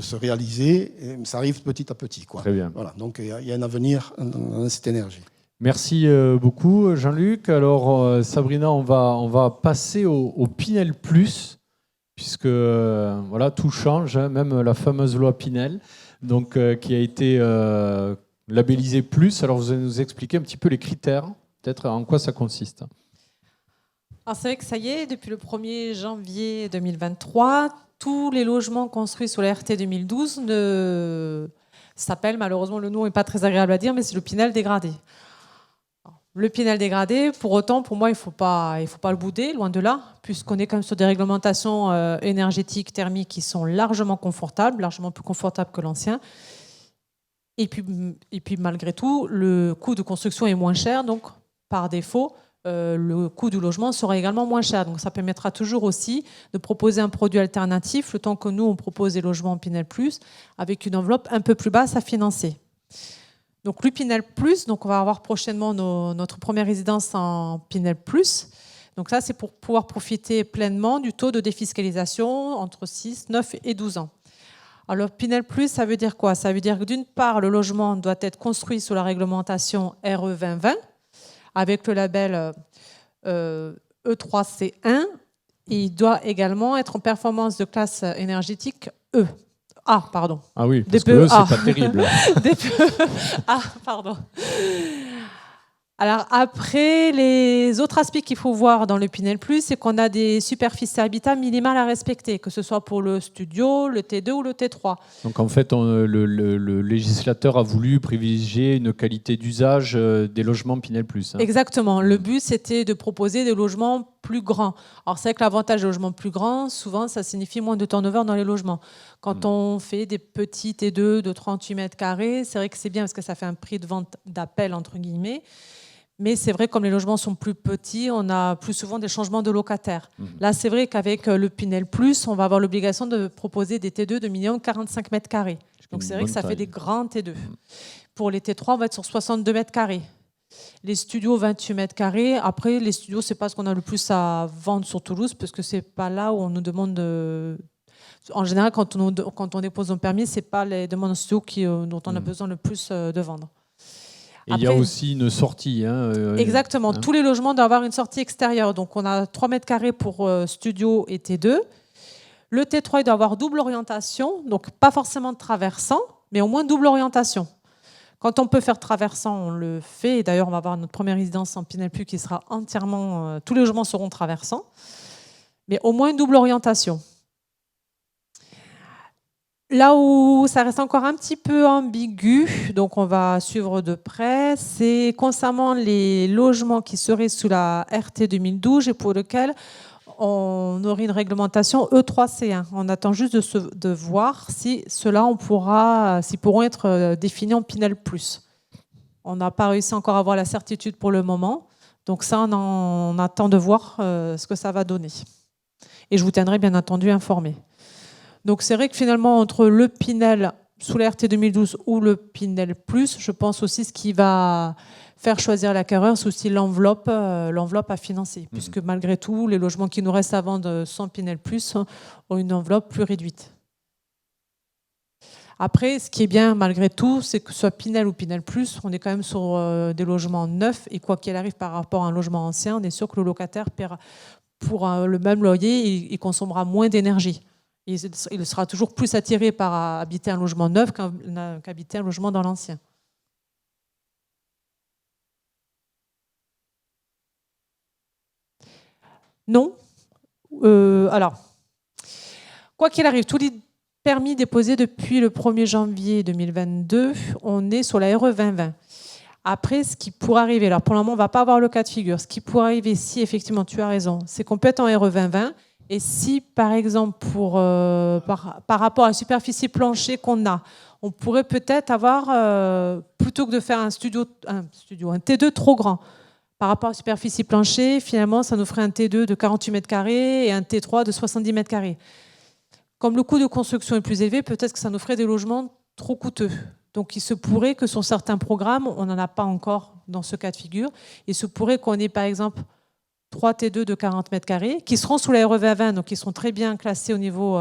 se réaliser. Et ça arrive petit à petit. Quoi. Très bien. Voilà. Donc, il y a un avenir dans cette énergie. Merci beaucoup, Jean-Luc. Alors, Sabrina, on va passer au Pinel Plus, puisque voilà, tout change, hein, même la fameuse loi Pinel, donc, qui a été labellisée Plus. Alors, vous allez nous expliquer un petit peu les critères, peut-être en quoi ça consiste. Alors, c'est vrai que ça y est, depuis le 1er janvier 2023, tous les logements construits sous la RT 2012 s'appellent, malheureusement, le nom n'est pas très agréable à dire, mais c'est le Pinel dégradé. Le Pinel dégradé, pour autant, pour moi, il ne faut pas le bouder, loin de là, puisqu'on est quand même sur des réglementations énergétiques, thermiques qui sont largement confortables, largement plus confortables que l'ancien. Et puis, malgré tout, le coût de construction est moins cher, donc par défaut, le coût du logement sera également moins cher. Donc ça permettra toujours aussi de proposer un produit alternatif, le temps que nous, on propose des logements en Pinel Plus, avec une enveloppe un peu plus basse à financer. Donc le Pinel Plus, donc on va avoir prochainement notre première résidence en Pinel Plus. Donc ça, c'est pour pouvoir profiter pleinement du taux de défiscalisation entre 6, 9 et 12 ans. Alors Pinel Plus, ça veut dire quoi? Ça veut dire que d'une part, le logement doit être construit sous la réglementation RE 2020 avec le label E3C1 et il doit également être en performance de classe énergétique E. Ah, pardon. Ah oui, parce que c'est pas terrible. Ah, pardon. Alors après, les autres aspects qu'il faut voir dans le Pinel Plus, c'est qu'on a des superficies habitat minimales à respecter, que ce soit pour le studio, le T2 ou le T3. Donc en fait, le législateur a voulu privilégier une qualité d'usage des logements Pinel Plus. Hein. Exactement. Le but, c'était de proposer des logements plus grands. Alors c'est vrai que l'avantage des logements plus grands, souvent, ça signifie moins de turnover dans les logements. Quand on fait des petits T2 de 38 mètres carrés, c'est vrai que c'est bien parce que ça fait un prix de vente d'appel, entre guillemets. Mais c'est vrai, comme les logements sont plus petits, on a plus souvent des changements de locataires. Là, c'est vrai qu'avec le Pinel Plus, on va avoir l'obligation de proposer des T2 de minimum 45 mètres carrés. Donc c'est vrai que ça fait des grands T2. Pour les T3, on va être sur 62 mètres carrés. Les studios, 28 mètres carrés. Après, les studios, c'est pas ce qu'on a le plus à vendre sur Toulouse, parce que c'est pas là où on nous demande de... En général, quand on dépose un permis, c'est pas les demandes en studio dont on a besoin le plus de vendre. Et il y a aussi une sortie. Exactement. Tous les logements doivent avoir une sortie extérieure. Donc, on a 3 mètres carrés pour studio et T2. Le T3, il doit avoir double orientation. Donc, pas forcément de traversant, mais au moins double orientation. Quand on peut faire traversant, on le fait. Et d'ailleurs, on va avoir notre première résidence en Pinel Plus qui sera entièrement... tous les logements seront traversants. Mais au moins une double orientation. Là où ça reste encore un petit peu ambigu, donc on va suivre de près, c'est concernant les logements qui seraient sous la RT 2012 et pour lesquels on aurait une réglementation E3C1. On attend juste de voir si ceux-là, s'ils pourront être définis en Pinel+. On n'a pas réussi encore à avoir la certitude pour le moment. Donc ça, on attend de voir ce que ça va donner. Et je vous tiendrai bien entendu informé. Donc c'est vrai que finalement, entre le Pinel sous la RT 2012 ou le Pinel+, je pense aussi ce qui va faire choisir l'acquéreur, c'est aussi l'enveloppe à financer. Puisque malgré tout, les logements qui nous restent à vendre sans Pinel+, ont une enveloppe plus réduite. Après, ce qui est bien malgré tout, c'est que ce soit Pinel ou Pinel+, on est quand même sur des logements neufs et quoi qu'il arrive par rapport à un logement ancien, on est sûr que le locataire paiera pour le même loyer, il consommera moins d'énergie. Il sera toujours plus attiré par habiter un logement neuf qu'habiter un logement dans l'ancien. Non. Alors, quoi qu'il arrive, tous les permis déposés depuis le 1er janvier 2022, on est sur la RE 2020. Après, ce qui pourrait arriver, alors pour le moment, on ne va pas avoir le cas de figure. Ce qui pourrait arriver, si effectivement tu as raison, c'est qu'on peut être en RE 2020. Et si, par exemple, par rapport à la superficie plancher qu'on a, on pourrait peut-être avoir, plutôt que de faire un T2 trop grand, par rapport à la superficie plancher, finalement, ça nous ferait un T2 de 48 mètres carrés et un T3 de 70 mètres carrés. Comme le coût de construction est plus élevé, peut-être que ça nous ferait des logements trop coûteux. Donc il se pourrait que sur certains programmes, on n'en a pas encore dans ce cas de figure. Il se pourrait qu'on ait par exemple 3 T2 de 40 mètres carrés qui seront sous la RE 2020, donc qui seront très bien classés au niveau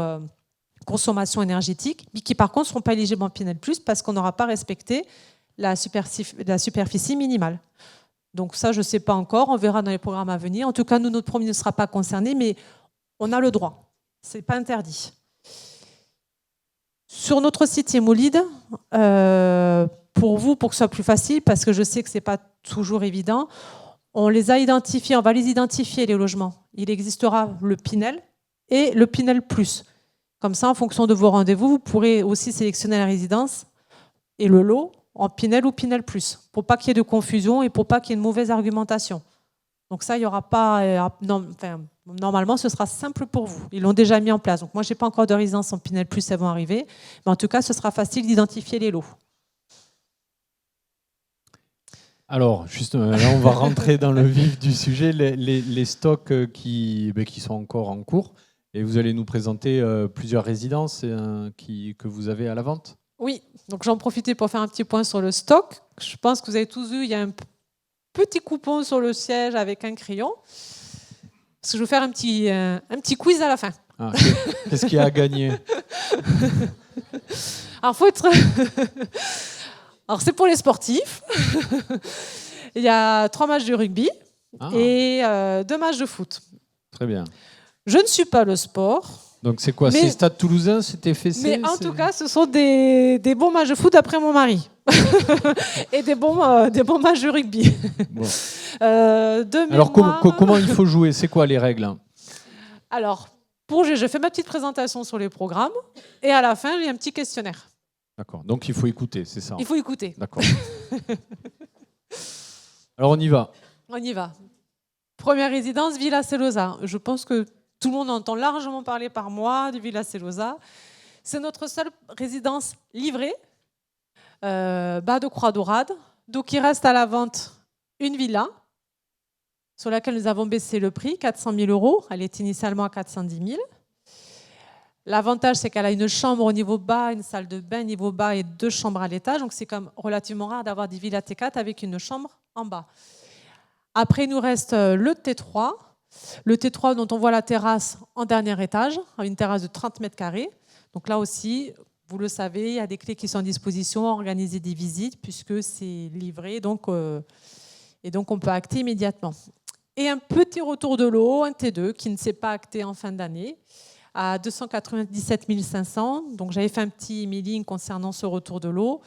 consommation énergétique, mais qui par contre ne seront pas éligibles en Pinel+, parce qu'on n'aura pas respecté la superficie minimale. Donc ça, je ne sais pas encore, on verra dans les programmes à venir. En tout cas, nous, notre promis ne sera pas concerné, mais on a le droit. Ce n'est pas interdit. Sur notre site Imolid, pour vous, pour que ce soit plus facile, parce que je sais que ce n'est pas toujours évident, on les a identifiés, on va les identifier, les logements. Il existera le Pinel et le Pinel+. Comme ça, en fonction de vos rendez-vous, vous pourrez aussi sélectionner la résidence et le lot en Pinel ou Pinel+, pour pas qu'il y ait de confusion et pour pas qu'il y ait une mauvaise argumentation. Donc ça, il n'y aura pas... normalement, ce sera simple pour vous. Ils l'ont déjà mis en place. Donc moi, je n'ai pas encore de résidence en Pinel+, elles vont arriver. Mais en tout cas, ce sera facile d'identifier les lots. Alors, justement, là, on va rentrer dans le vif du sujet, les stocks qui sont encore en cours. Et vous allez nous présenter plusieurs résidences que vous avez à la vente. Oui, donc j'en profitais pour faire un petit point sur le stock. Je pense que vous avez tous vu, il y a un petit coupon sur le siège avec un crayon. Parce que je vais vous faire un petit quiz à la fin. Ah, qu'est-ce qu'il y a à gagner? Alors, faut être... Alors, c'est pour les sportifs. Il y a 3 matchs de rugby et 2 matchs de foot. Très bien. Je ne suis pas le sport. Donc, c'est quoi? C'est Stade Toulousain? C'était FCC? Mais en tout cas, ce sont des bons matchs de foot après mon mari. Et des bons matchs de rugby. Bon. Alors, comment il faut jouer? C'est quoi les règles? Alors, je fais ma petite présentation sur les programmes et à la fin, j'ai un petit questionnaire. D'accord. Donc, il faut écouter, c'est ça? Il faut écouter. D'accord. Alors, on y va. On y va. Première résidence, Villa Celosa. Je pense que tout le monde entend largement parler par moi de Villa Celosa. C'est notre seule résidence livrée, bas de Croix-Dorade. Donc, il reste à la vente une villa sur laquelle nous avons baissé le prix, 400 000 €. Elle est initialement à 410 000. L'avantage, c'est qu'elle a une chambre au niveau bas, une salle de bain niveau bas et 2 chambres à l'étage. Donc, c'est comme relativement rare d'avoir des villas T4 avec une chambre en bas. Après, il nous reste le T3. Le T3 dont on voit la terrasse en dernier étage, une terrasse de 30 mètres carrés. Donc là aussi, vous le savez, il y a des clés qui sont à disposition, organiser des visites puisque c'est livré. Et donc, on peut acter immédiatement. Et un petit retour de lot, un T2 qui ne s'est pas acté en fin d'année, à 297 500. Donc, j'avais fait un petit emailing concernant ce retour de lot.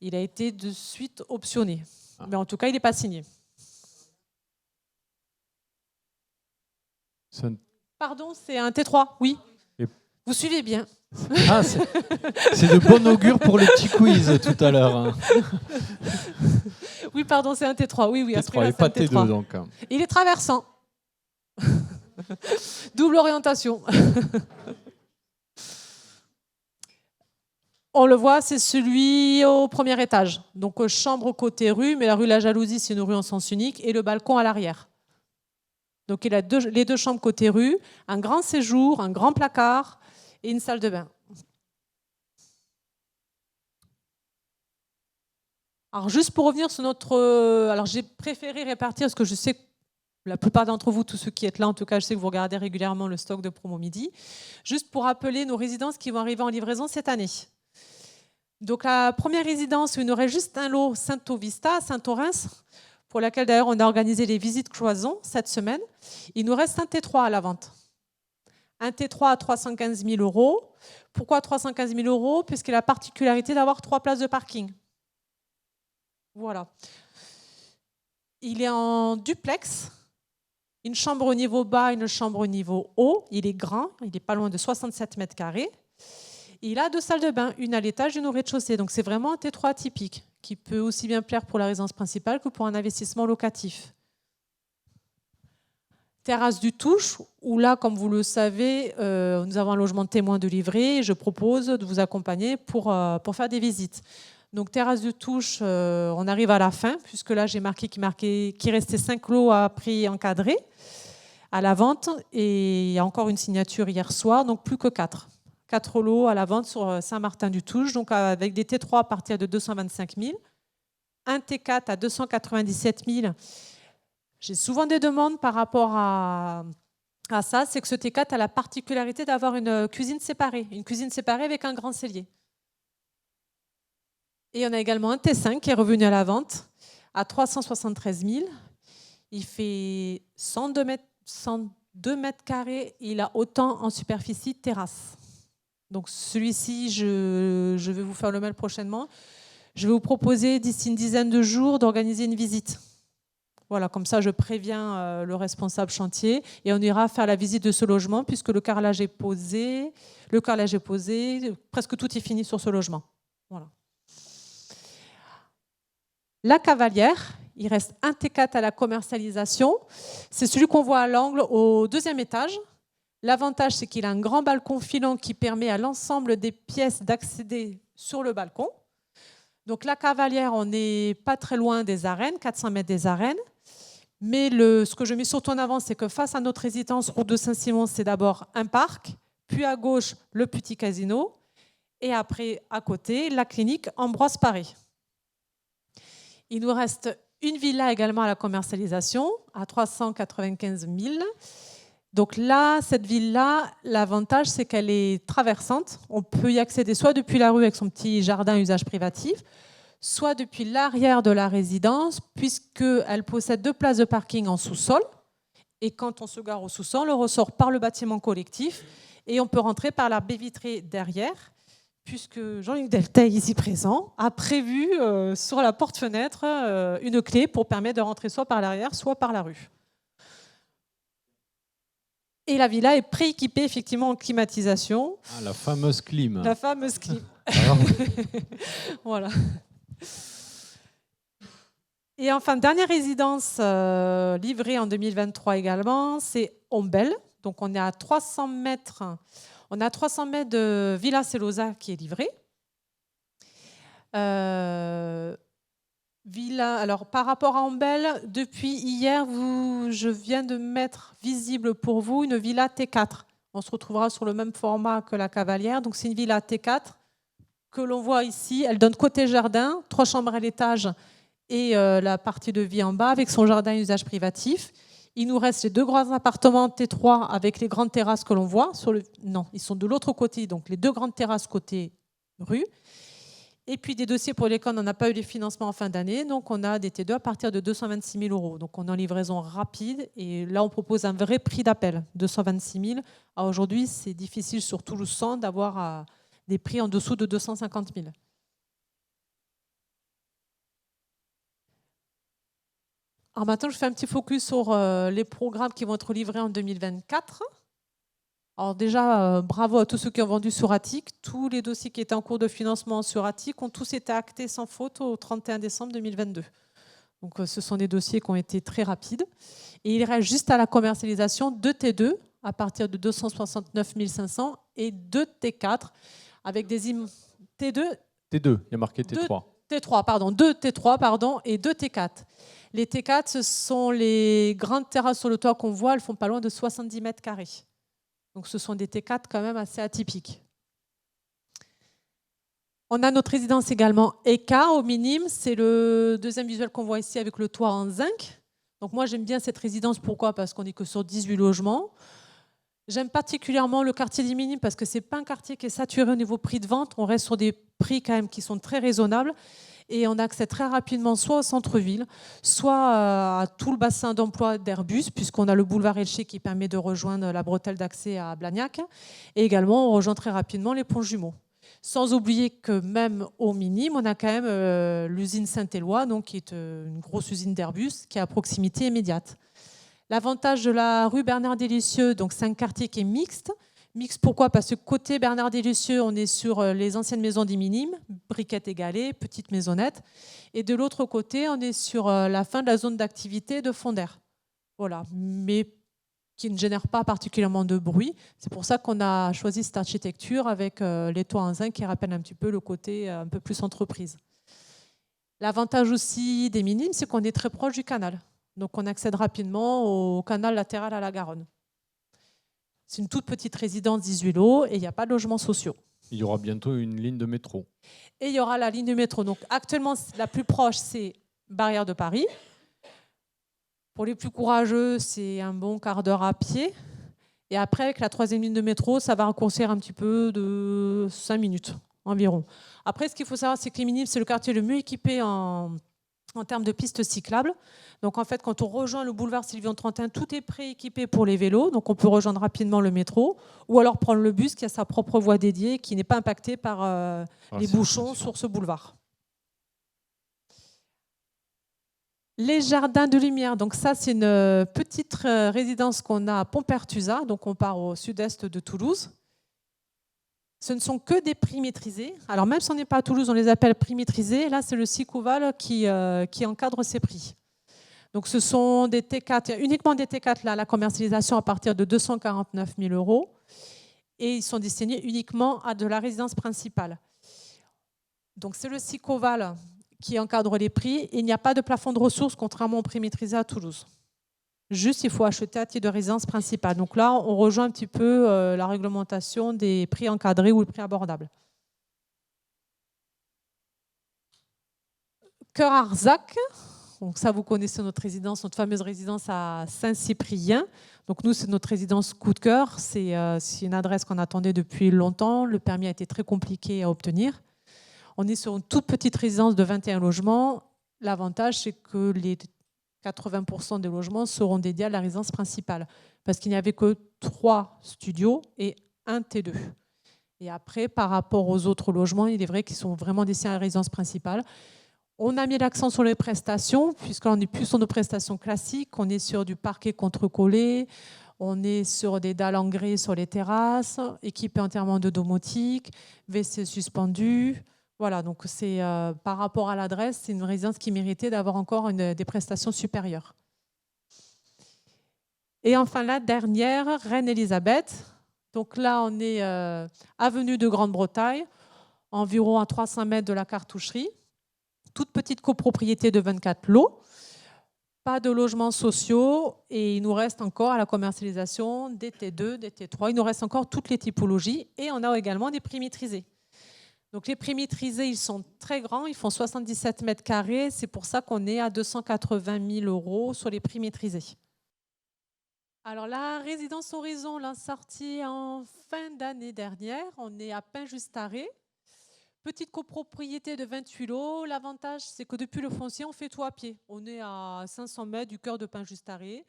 Il a été de suite optionné. Mais en tout cas, il n'est pas signé. Pardon, c'est un T3, oui. Vous suivez bien. Ah, c'est de bon augure pour le petit quiz tout à l'heure. Oui, pardon, c'est un T3. Oui, T3 et pas T2 donc. Il est traversant. Double orientation. On le voit, c'est celui au premier étage. Donc chambre côté rue, mais la rue La Jalousie, c'est une rue en sens unique, et le balcon à l'arrière. Donc il a les deux chambres côté rue, un grand séjour, un grand placard et une salle de bain. Alors juste pour revenir sur notre... Alors j'ai préféré répartir, parce que je sais que la plupart d'entre vous, tous ceux qui êtes là, en tout cas, je sais que vous regardez régulièrement le stock de Promo Midi, juste pour rappeler nos résidences qui vont arriver en livraison cette année. Donc la première résidence où il y aurait juste un lot Santo Vista, Saint-Orens, pour laquelle d'ailleurs on a organisé les visites cloisons cette semaine. Il nous reste un T3 à la vente. Un T3 à 315 000 €. Pourquoi 315 000 €? Puisqu'il a la particularité d'avoir 3 places de parking. Voilà. Il est en duplex, une chambre au niveau bas, une chambre au niveau haut. Il est grand, il n'est pas loin de 67 mètres carrés. Il a 2 salles de bain, une à l'étage, une au rez-de-chaussée. Donc c'est vraiment un T3 atypique qui peut aussi bien plaire pour la résidence principale que pour un investissement locatif. Terrasse du Touche, où là, comme vous le savez, nous avons un logement de témoin de livrer. Je propose de vous accompagner pour faire des visites. Donc terrasse du Touche, on arrive à la fin, puisque là j'ai marqué qu'il restait 5 lots à prix encadré à la vente. Et il y a encore une signature hier soir, donc plus que 4. 4 lots à la vente sur Saint-Martin-du-Touche, donc avec des T3 à partir de 225 000, un T4 à 297 000. J'ai souvent des demandes par rapport à ça, c'est que ce T4 a la particularité d'avoir une cuisine séparée avec un grand cellier. Et on a également un T5 qui est revenu à la vente à 373 000. Il fait 102 mètres carrés, il a autant en superficie terrasse. Donc celui-ci, je vais vous faire le mail prochainement. Je vais vous proposer d'ici une dizaine de jours d'organiser une visite. Voilà, comme ça je préviens le responsable chantier et on ira faire la visite de ce logement puisque le carrelage est posé, presque tout est fini sur ce logement. Voilà. La Cavalière, il reste un T4 à la commercialisation. C'est celui qu'on voit à l'angle au 2e étage. L'avantage, c'est qu'il a un grand balcon filant qui permet à l'ensemble des pièces d'accéder sur le balcon. Donc la Cavalière, on n'est pas très loin des arènes, 400 mètres des arènes. Mais ce que je mets surtout en avant, c'est que face à notre résidence, route de Saint-Simon, c'est d'abord un parc, puis à gauche, le petit casino, et après, à côté, la clinique Ambroise Paré. Il nous reste une villa également à la commercialisation, à 395 000. Donc là, cette villa, l'avantage, c'est qu'elle est traversante. On peut y accéder soit depuis la rue avec son petit jardin usage privatif, soit depuis l'arrière de la résidence, puisqu'elle possède 2 places de parking en sous-sol. Et quand on se gare au sous-sol, on ressort par le bâtiment collectif et on peut rentrer par la baie vitrée derrière, puisque Jean-Luc Delteil, ici présent, a prévu sur la porte-fenêtre une clé pour permettre de rentrer soit par l'arrière, soit par la rue. Et la villa est prééquipée effectivement en climatisation. Ah, la fameuse clim. La fameuse clim. Voilà. Et enfin, dernière résidence livrée en 2023 également, c'est Ombel. Donc on est à 300 mètres. On a 300 mètres de Villa Celosa qui est livrée. Alors, par rapport à Ombel, depuis hier, je viens de mettre visible pour vous une villa T4. On se retrouvera sur le même format que la Cavalière. Donc, c'est une villa T4 que l'on voit ici. Elle donne côté jardin, 3 chambres à l'étage et la partie de vie en bas avec son jardin usage privatif. Il nous reste les 2 grands appartements T3 avec les grandes terrasses que l'on voit. Non, ils sont de l'autre côté, donc les 2 grandes terrasses côté rue. Et puis des dossiers pour lesquels on n'a pas eu les financements en fin d'année. Donc on a des T2 à partir de 226 000 €. Donc on est en livraison rapide. Et là, on propose un vrai prix d'appel, 226 000. Alors aujourd'hui, c'est difficile sur Toulouse Centre d'avoir des prix en dessous de 250 000. Alors maintenant, je fais un petit focus sur les programmes qui vont être livrés en 2024. Alors déjà, bravo à tous ceux qui ont vendu sur Attic. Tous les dossiers qui étaient en cours de financement sur Attic ont tous été actés sans faute au 31 décembre 2022. Donc, ce sont des dossiers qui ont été très rapides. Et il reste juste à la commercialisation 2 T2 à partir de 269 500 et 2 T4 avec des T2. T2, il y a marqué T3. T3, pardon, 2 T3 pardon, et 2 T4. Les T4, ce sont les grandes terrasses sur le toit qu'on voit, elles font pas loin de 70 mètres carrés. Donc ce sont des T4 quand même assez atypiques. On a notre résidence également ECA au minime, c'est le deuxième visuel qu'on voit ici avec le toit en zinc. Donc moi j'aime bien cette résidence, pourquoi? Parce qu'on n'est que sur 18 logements. J'aime particulièrement le quartier des Minimes parce que ce n'est pas un quartier qui est saturé au niveau prix de vente. On reste sur des prix quand même qui sont très raisonnables et on accède très rapidement soit au centre-ville, soit à tout le bassin d'emploi d'Airbus puisqu'on a le boulevard Elcher qui permet de rejoindre la bretelle d'accès à Blagnac. Et également, on rejoint très rapidement les ponts jumeaux. Sans oublier que même au Minime, on a quand même l'usine Saint-Éloi, donc qui est une grosse usine d'Airbus qui est à proximité immédiate. L'avantage de la rue Bernard-Délicieux, donc c'est un quartier qui est mixte. Mixte pourquoi? Parce que côté Bernard-Délicieux, on est sur les anciennes maisons des Minimes, briquettes égalées, petites maisonnettes. Et de l'autre côté, on est sur la fin de la zone d'activité de Fondère. Voilà, mais qui ne génère pas particulièrement de bruit. C'est pour ça qu'on a choisi cette architecture avec les toits en zinc qui rappellent un petit peu le côté un peu plus entreprise. L'avantage aussi des Minimes, c'est qu'on est très proche du canal. Donc on accède rapidement au canal latéral à la Garonne. C'est une toute petite résidence 18 lots et il n'y a pas de logements sociaux. Il y aura bientôt une ligne de métro. Et il y aura la ligne de métro. Donc actuellement, la plus proche, c'est Barrière de Paris. Pour les plus courageux, c'est un bon quart d'heure à pied. Et après, avec la 3e ligne de métro, ça va raccourcir un petit peu de 5 minutes environ. Après, ce qu'il faut savoir, c'est que les Minimes, c'est le quartier le mieux équipé en termes de pistes cyclables. Donc en fait, quand on rejoint le boulevard Sylvion 31, tout est prééquipé pour les vélos. Donc on peut rejoindre rapidement le métro ou alors prendre le bus qui a sa propre voie dédiée qui n'est pas impactée par les bouchons sur ce boulevard. Les jardins de lumière. Donc ça, c'est une petite résidence qu'on a à Pont-Pertusa. Donc on part au sud-est de Toulouse. Ce ne sont que des prix maîtrisés. Alors même si on n'est pas à Toulouse, on les appelle prix maîtrisés. Là, c'est le Sicouval qui encadre ces prix. Donc ce sont des T4, il y a uniquement des T4 là, la commercialisation à partir de 249 000 €. Et ils sont destinés uniquement à de la résidence principale. Donc c'est le Sicouval qui encadre les prix. Et il n'y a pas de plafond de ressources, contrairement au prix maîtrisé à Toulouse. Juste, il faut acheter à titre de résidence principale. Donc là, on rejoint un petit peu la réglementation des prix encadrés ou le prix abordable. Cœur Arzac. Donc ça, vous connaissez notre résidence, notre fameuse résidence à Saint-Cyprien. Donc nous, c'est notre résidence coup de cœur. C'est une adresse qu'on attendait depuis longtemps. Le permis a été très compliqué à obtenir. On est sur une toute petite résidence de 21 logements. L'avantage, c'est que les 80% des logements seront dédiés à la résidence principale parce qu'il n'y avait que 3 studios et 1 T2. Et après, par rapport aux autres logements, il est vrai qu'ils sont vraiment destinés à la résidence principale. On a mis l'accent sur les prestations puisqu'on n'est plus sur nos prestations classiques. On est sur du parquet contre-collé, on est sur des dalles en grès sur les terrasses, équipées entièrement de domotique, WC suspendu. Voilà, donc c'est par rapport à l'adresse, c'est une résidence qui méritait d'avoir encore des prestations supérieures. Et enfin, la dernière, Reine-Élisabeth. Donc là, on est avenue de Grande-Bretagne, environ à 300 mètres de la cartoucherie. Toute petite copropriété de 24 lots. Pas de logements sociaux et il nous reste encore à la commercialisation des T2, des T3. Il nous reste encore toutes les typologies et on a également des prix maîtrisés. Donc les prix maîtrisés, ils sont très grands, ils font 77 mètres carrés. C'est pour ça qu'on est à 280 000 € sur les prix maîtrisés. Alors la résidence Horizon l'a sortie en fin d'année dernière. On est à Pain-Justaré. Petite copropriété de 28 lots. L'avantage, c'est que depuis le foncier, on fait tout à pied. On est à 500 mètres du cœur de Pain-Justaré.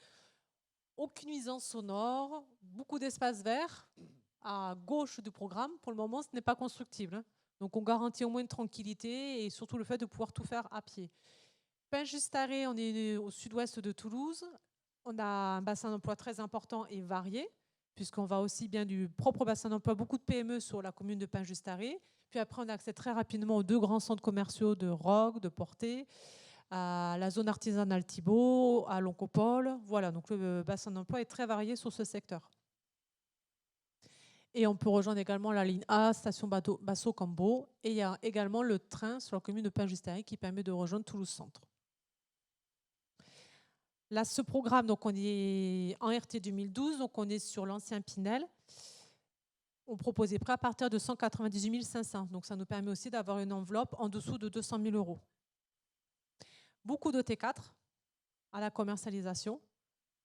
Aucune nuisance sonore, beaucoup d'espace vert. À gauche du programme, pour le moment, ce n'est pas constructible. Donc on garantit au moins une tranquillité et surtout le fait de pouvoir tout faire à pied. Pain-Justaré, on est au sud-ouest de Toulouse. On a un bassin d'emploi très important et varié, puisqu'on va aussi bien du propre bassin d'emploi, beaucoup de PME sur la commune de Pain-Justaré. Puis après, on a accès très rapidement aux 2 grands centres commerciaux de Roques, de Portée, à la zone artisanale Thibault, à l'Oncopole. Voilà, donc le bassin d'emploi est très varié sur ce secteur. Et on peut rejoindre également la ligne A, station Basso-Cambo. Et il y a également le train sur la commune de Pain-Justerie qui permet de rejoindre Toulouse Centre. Là, ce programme, donc on est en RT 2012, donc on est sur l'ancien Pinel. On propose des prêts à partir de 198 500. Donc ça nous permet aussi d'avoir une enveloppe en dessous de 200 000 €. Beaucoup de T4 à la commercialisation.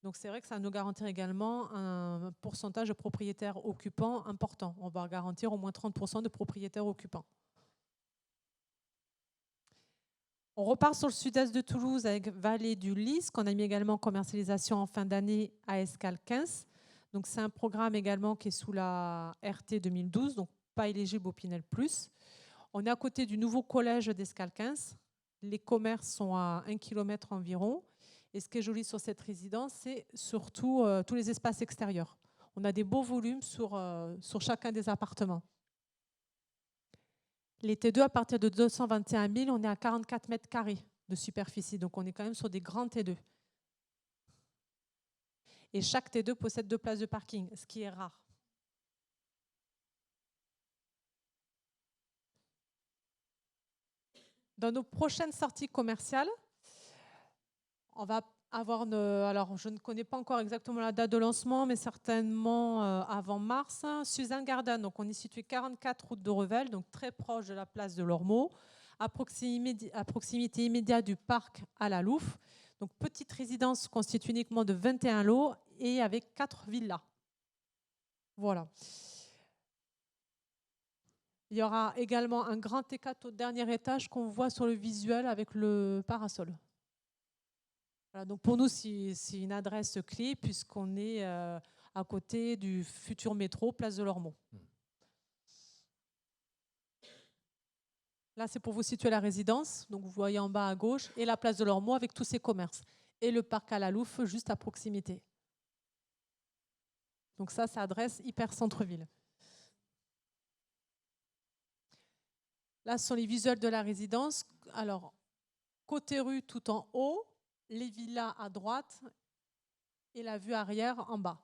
Donc c'est vrai que ça nous garantit également un pourcentage de propriétaires occupants important. On va garantir au moins 30% de propriétaires occupants. On repart sur le sud-est de Toulouse avec Vallée du Lys, qu'on a mis également en commercialisation en fin d'année à Escale 15. Donc c'est un programme également qui est sous la RT 2012, donc pas éligible au Pinel+. On est à côté du nouveau collège d'Escale 15. Les commerces sont à 1 km environ. Et ce qui est joli sur cette résidence, c'est surtout tous les espaces extérieurs. On a des beaux volumes sur chacun des appartements. Les T2, à partir de 221 000, on est à 44 mètres carrés de superficie. Donc, on est quand même sur des grands T2. Et chaque T2 possède 2 places de parking, ce qui est rare. Dans nos prochaines sorties commerciales, on va avoir alors je ne connais pas encore exactement la date de lancement, mais certainement avant mars. Suzanne Garden, donc on est situé 44 route de Revel, donc très proche de la place de l'Ormeau, à proximité immédiate du parc à la Louffe. Donc petite résidence constituée uniquement de 21 lots et avec 4 villas. Voilà. Il y aura également un grand T4 au dernier étage qu'on voit sur le visuel avec le parasol. Voilà, donc pour nous, c'est une adresse clé puisqu'on est à côté du futur métro, place de l'Ormeau. Là, c'est pour vous situer la résidence. Donc, vous voyez en bas à gauche et la place de l'Ormeau avec tous ses commerces. Et le parc à la Louffe juste à proximité. Donc ça, c'est adresse hyper centre-ville. Là, ce sont les visuels de la résidence. Alors, côté rue tout en haut, les villas à droite et la vue arrière en bas.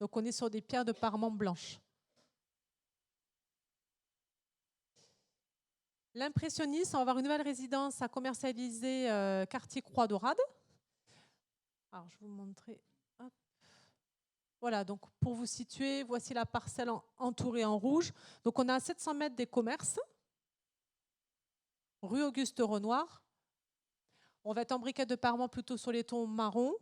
Donc, on est sur des pierres de parement blanches. L'impressionniste, on va avoir une nouvelle résidence à commercialiser quartier Croix-Dorade. Alors, je vais vous montrer. Hop. Voilà, donc pour vous situer, voici la parcelle entourée en rouge. Donc, on a à 700 mètres des commerces, rue Auguste Renoir. On va être en briquette de parement plutôt sur les tons marrons.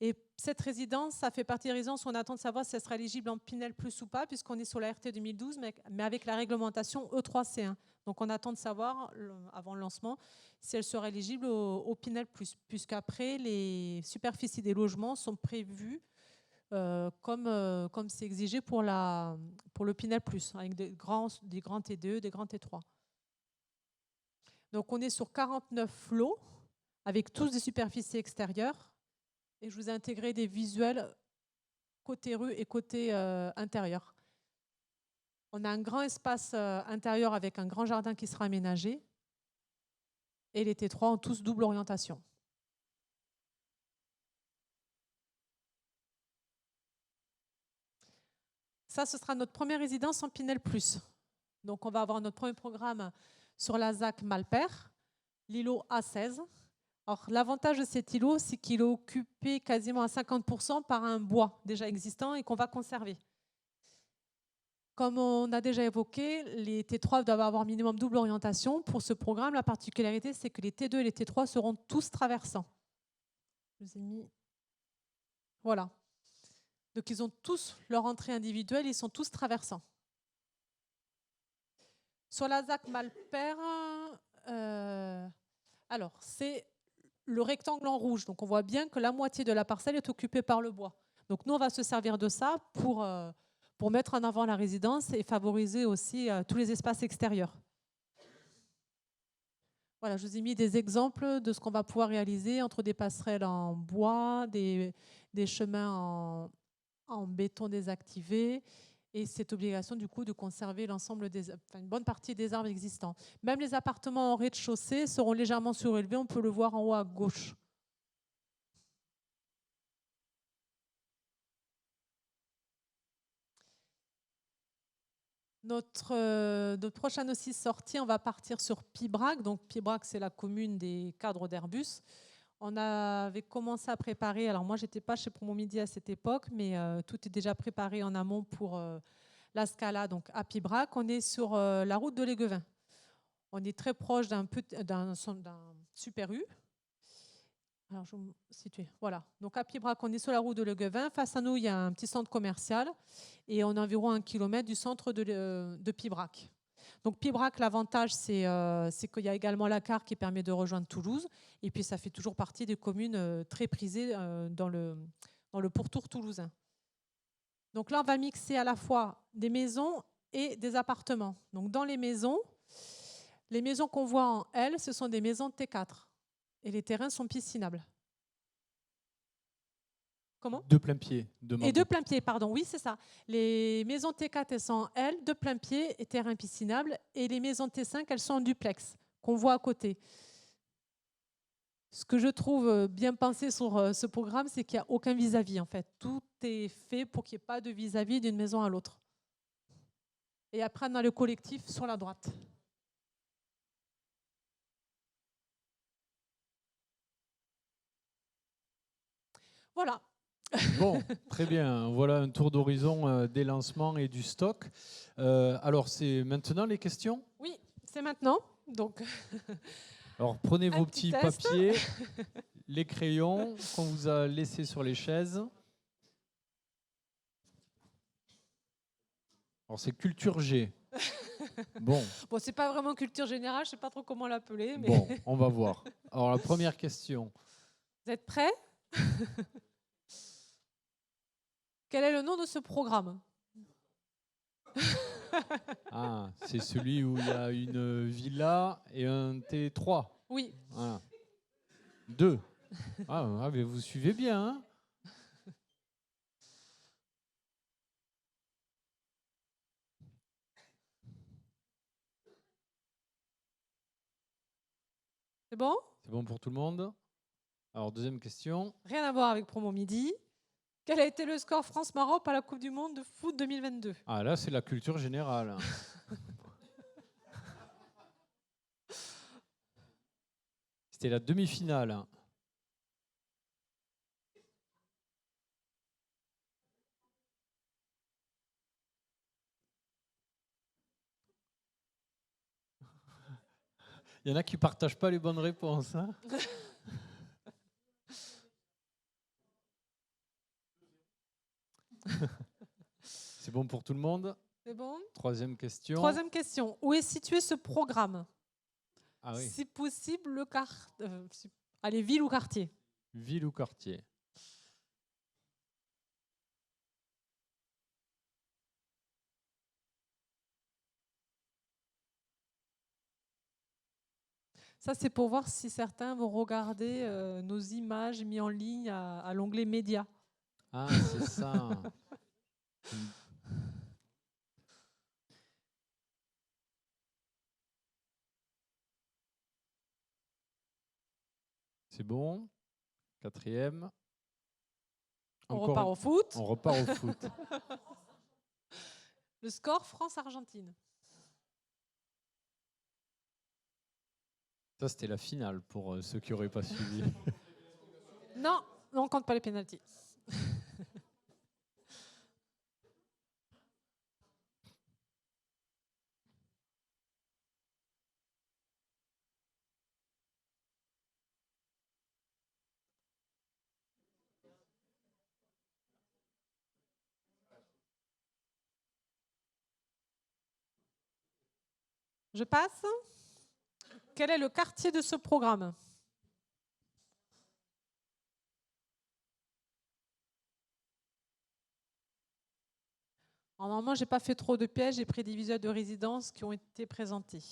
Et cette résidence, ça fait partie des résidences où on attend de savoir si elle sera éligible en Pinel Plus ou pas, puisqu'on est sur la RT 2012, mais avec la réglementation E3C1. Donc on attend de savoir, avant le lancement, si elle sera éligible au Pinel Plus, puisqu'après, les superficies des logements sont prévues comme c'est exigé pour le Pinel Plus, avec des grands T2, des grands T3. Donc on est sur 49 lots, avec tous des superficies extérieures. Et je vous ai intégré des visuels côté rue et côté intérieur. On a un grand espace intérieur avec un grand jardin qui sera aménagé. Et les T3 ont tous double orientation. Ça, ce sera notre première résidence en Pinel Plus. Donc, on va avoir notre premier programme sur la ZAC Malpère, l'îlot A16. Alors, l'avantage de cet îlot, c'est qu'il est occupé quasiment à 50% par un bois déjà existant et qu'on va conserver. Comme on a déjà évoqué, les T3 doivent avoir minimum double orientation. Pour ce programme, la particularité, c'est que les T2 et les T3 seront tous traversants. Je vous ai mis... Voilà. Donc, ils ont tous leur entrée individuelle, ils sont tous traversants. Sur la ZAC Malpère, alors, c'est le rectangle en rouge. Donc, on voit bien que la moitié de la parcelle est occupée par le bois. Donc, nous, on va se servir de ça pour mettre en avant la résidence et favoriser aussi tous les espaces extérieurs. Voilà, je vous ai mis des exemples de ce qu'on va pouvoir réaliser entre des passerelles en bois, des chemins en béton désactivé et cette obligation du coup de conserver une bonne partie des arbres existants. Même les appartements en rez-de-chaussée seront légèrement surélevés, on peut le voir en haut à gauche. Notre prochaine aussi sortie, on va partir sur Pibrac. Donc Pibrac, c'est la commune des cadres d'Airbus. On avait commencé à préparer, alors moi j'étais pas chez Promo Midi à cette époque, mais tout est déjà préparé en amont pour la Scala, donc à Pibrac. On est sur la route de l'Éguevin. On est très proche d'un Super U. Alors je vais me situer. Voilà. Donc à Pibrac, on est sur la route de l'Éguevin. Face à nous, il y a un petit centre commercial et on est environ 1 kilomètre du centre de Pibrac. Donc Pibrac, l'avantage, c'est qu'il y a également la CAR qui permet de rejoindre Toulouse. Et puis ça fait toujours partie des communes très prisées dans le pourtour toulousain. Donc là, on va mixer à la fois des maisons et des appartements. Donc dans les maisons qu'on voit en L, ce sont des maisons T4. Et les terrains sont piscinables. Comment ? De plein pied. Et de plein pied, pardon. Oui, c'est ça. Les maisons T4, elles sont en L, de plein pied et terrain piscinable. Et les maisons T5, elles sont en duplex, qu'on voit à côté. Ce que je trouve bien pensé sur ce programme, c'est qu'il n'y a aucun vis-à-vis, en fait. Tout est fait pour qu'il n'y ait pas de vis-à-vis d'une maison à l'autre. Et après, on a le collectif sur la droite. Voilà. Bon, très bien. Voilà un tour d'horizon des lancements et du stock. Alors, c'est maintenant les questions ? Oui, c'est maintenant. Donc, alors, prenez vos petits test. papiers, les crayons qu'on vous a laissés sur les chaises. Alors, c'est culture G. Bon, c'est pas vraiment culture générale, je sais pas trop comment l'appeler. Mais... Bon, on va voir. Alors, la première question. Vous êtes prêts ? Quel est le nom de ce programme ? Ah, c'est celui où il y a une villa et un T3. Oui. Voilà. 2. Ah, mais vous suivez bien, hein ? C'est bon ? C'est bon pour tout le monde ? Alors, deuxième question. Rien à voir avec Promo Midi. Quel a été le score France-Maroc à la Coupe du Monde de foot 2022 ? Ah, là, c'est la culture générale. C'était la demi-finale. Il y en a qui ne partagent pas les bonnes réponses. Hein. C'est bon pour tout le monde ? C'est bon ? Troisième question. Troisième question. Où est situé ce programme ? Ah oui. Si possible, allez, ville ou quartier ? Ville ou quartier ? Ça, c'est pour voir si certains vont regarder nos images mises en ligne à l'onglet Médias. Ah, c'est ça. C'est bon. Quatrième. On repart au foot. On repart au foot. Le score France-Argentine. Ça, c'était la finale pour ceux qui n'auraient pas suivi. Non, on ne compte pas les pénaltys. Je passe. Quel est le quartier de ce programme ? Normalement, je n'ai pas fait trop de pièges, j'ai pris des visuels de résidence qui ont été présentés.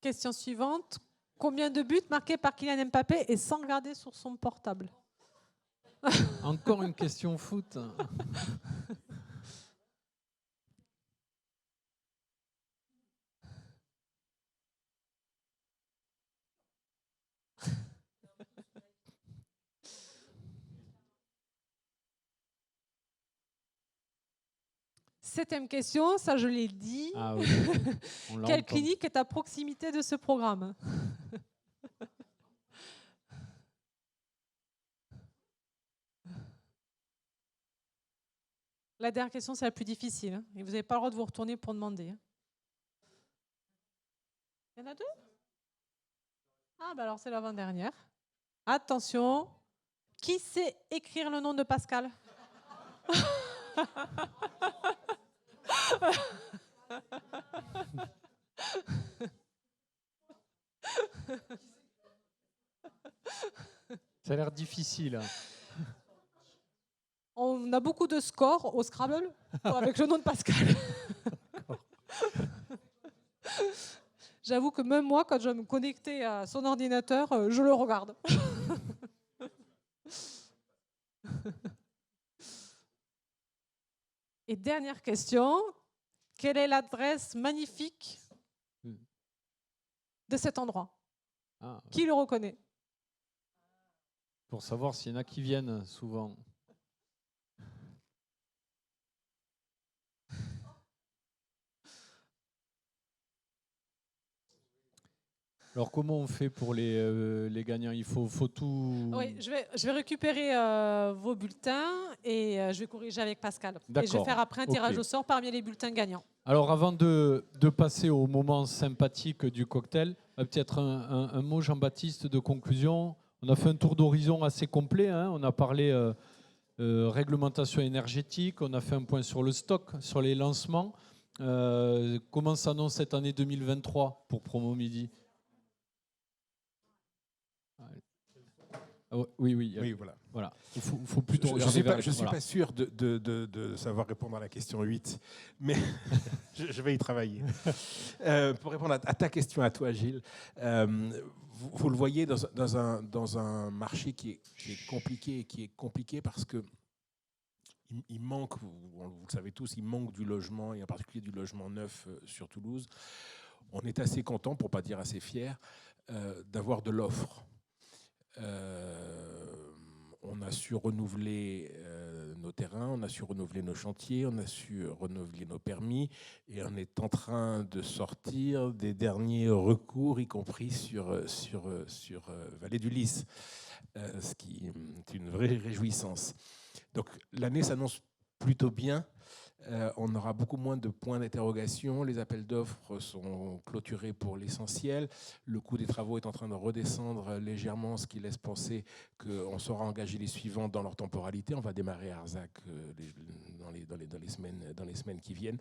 Question suivante. Combien de buts marqués par Kylian Mbappé et sans regarder sur son portable? Encore une question foot. Septième question, ça je l'ai dit. Ah oui. On l'a Quelle entendu. clinique est à proximité de ce programme? La dernière question, c'est la plus difficile. Hein, et vous n'avez pas le droit de vous retourner pour demander. Hein. Il y en a deux? Ah, bah alors c'est l'avant-dernière. Attention. Qui sait écrire le nom de Pascal? Ça a l'air difficile. On a beaucoup de scores au Scrabble avec le nom de Pascal. J'avoue que même moi, quand je me connectais à son ordinateur, je le regarde. Et dernière question, quelle est l'adresse magnifique de cet endroit? Ah, Qui le reconnaît? pour savoir s'il y en a qui viennent souvent. Alors comment on fait pour les gagnants? Il faut tout... Oui, je vais récupérer vos bulletins et je vais corriger avec Pascal. Et je vais D'accord. faire après un tirage Ok. au sort parmi les bulletins gagnants. Alors avant de passer au moment sympathique du cocktail, peut-être un mot, Jean-Baptiste, de conclusion. On a fait un tour d'horizon assez complet. Hein. On a parlé réglementation énergétique, on a fait un point sur le stock, sur les lancements. Comment s'annonce cette année 2023 pour Promo Midi? Oui, Oui, voilà. voilà. Il faut plutôt Je ne regarder suis, vers- je suis voilà. pas sûr de savoir répondre à la question 8, mais je vais y travailler. Pour répondre à ta question à toi, Gilles, vous le voyez dans un marché qui est compliqué, et qui est compliqué parce que il manque, vous le savez tous, il manque du logement, et en particulier du logement neuf sur Toulouse. On est assez content, pour ne pas dire assez fier, d'avoir de l'offre. On a su renouveler nos terrains, on a su renouveler nos chantiers, on a su renouveler nos permis, et on est en train de sortir des derniers recours, y compris sur Vallée du Lys, ce qui est une vraie réjouissance. Donc l'année s'annonce plutôt bien. On aura beaucoup moins de points d'interrogation. Les appels d'offres sont clôturés pour l'essentiel. Le coût des travaux est en train de redescendre légèrement, ce qui laisse penser qu'on saura engager les suivants dans leur temporalité. On va démarrer à Arzac dans les semaines qui viennent.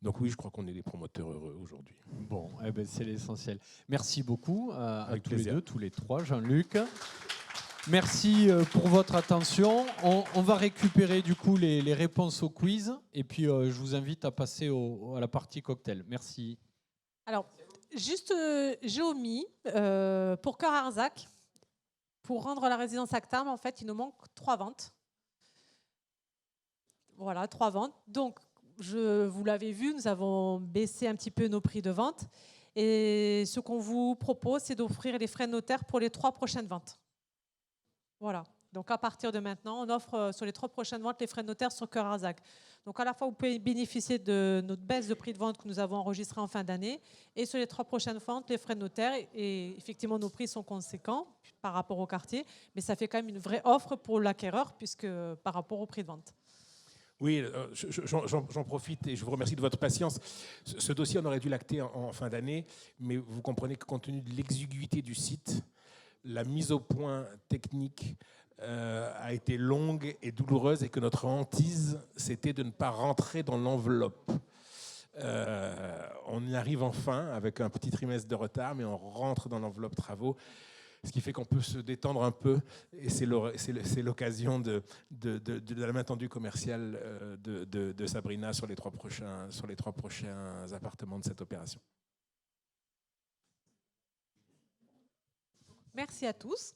Donc oui, je crois qu'on est des promoteurs heureux aujourd'hui. Bon, eh ben, c'est l'essentiel. Merci beaucoup à Avec tous plaisir. les deux, tous les trois. Jean-Luc. Merci pour votre attention. On va récupérer du coup les réponses au quiz et puis je vous invite à passer à la partie cocktail. Merci. Alors, juste j'ai omis, pour Cœur Arzac, pour rendre la résidence Actam, en fait, il nous manque 3 ventes. Voilà, 3 ventes. Donc, vous l'avez vu, nous avons baissé un petit peu nos prix de vente. Et ce qu'on vous propose, c'est d'offrir les frais de notaire pour les 3 prochaines ventes. Voilà. Donc, à partir de maintenant, on offre sur les 3 prochaines ventes les frais de notaire sur Cœur Arzac. Donc, à la fois, vous pouvez bénéficier de notre baisse de prix de vente que nous avons enregistrée en fin d'année. Et sur les 3 prochaines ventes, les frais de notaire. Et effectivement, nos prix sont conséquents par rapport au quartier. Mais ça fait quand même une vraie offre pour l'acquéreur puisque par rapport au prix de vente. Oui, j'en profite et je vous remercie de votre patience. Ce dossier, on aurait dû l'acter en fin d'année, mais vous comprenez que compte tenu de l'exiguïté du site, la mise au point technique a été longue et douloureuse et que notre hantise, c'était de ne pas rentrer dans l'enveloppe. On y arrive enfin avec un petit trimestre de retard, mais on rentre dans l'enveloppe travaux, ce qui fait qu'on peut se détendre un peu et c'est l'occasion de la main tendue commerciale de Sabrina sur les 3 prochains appartements de cette opération. Merci à tous.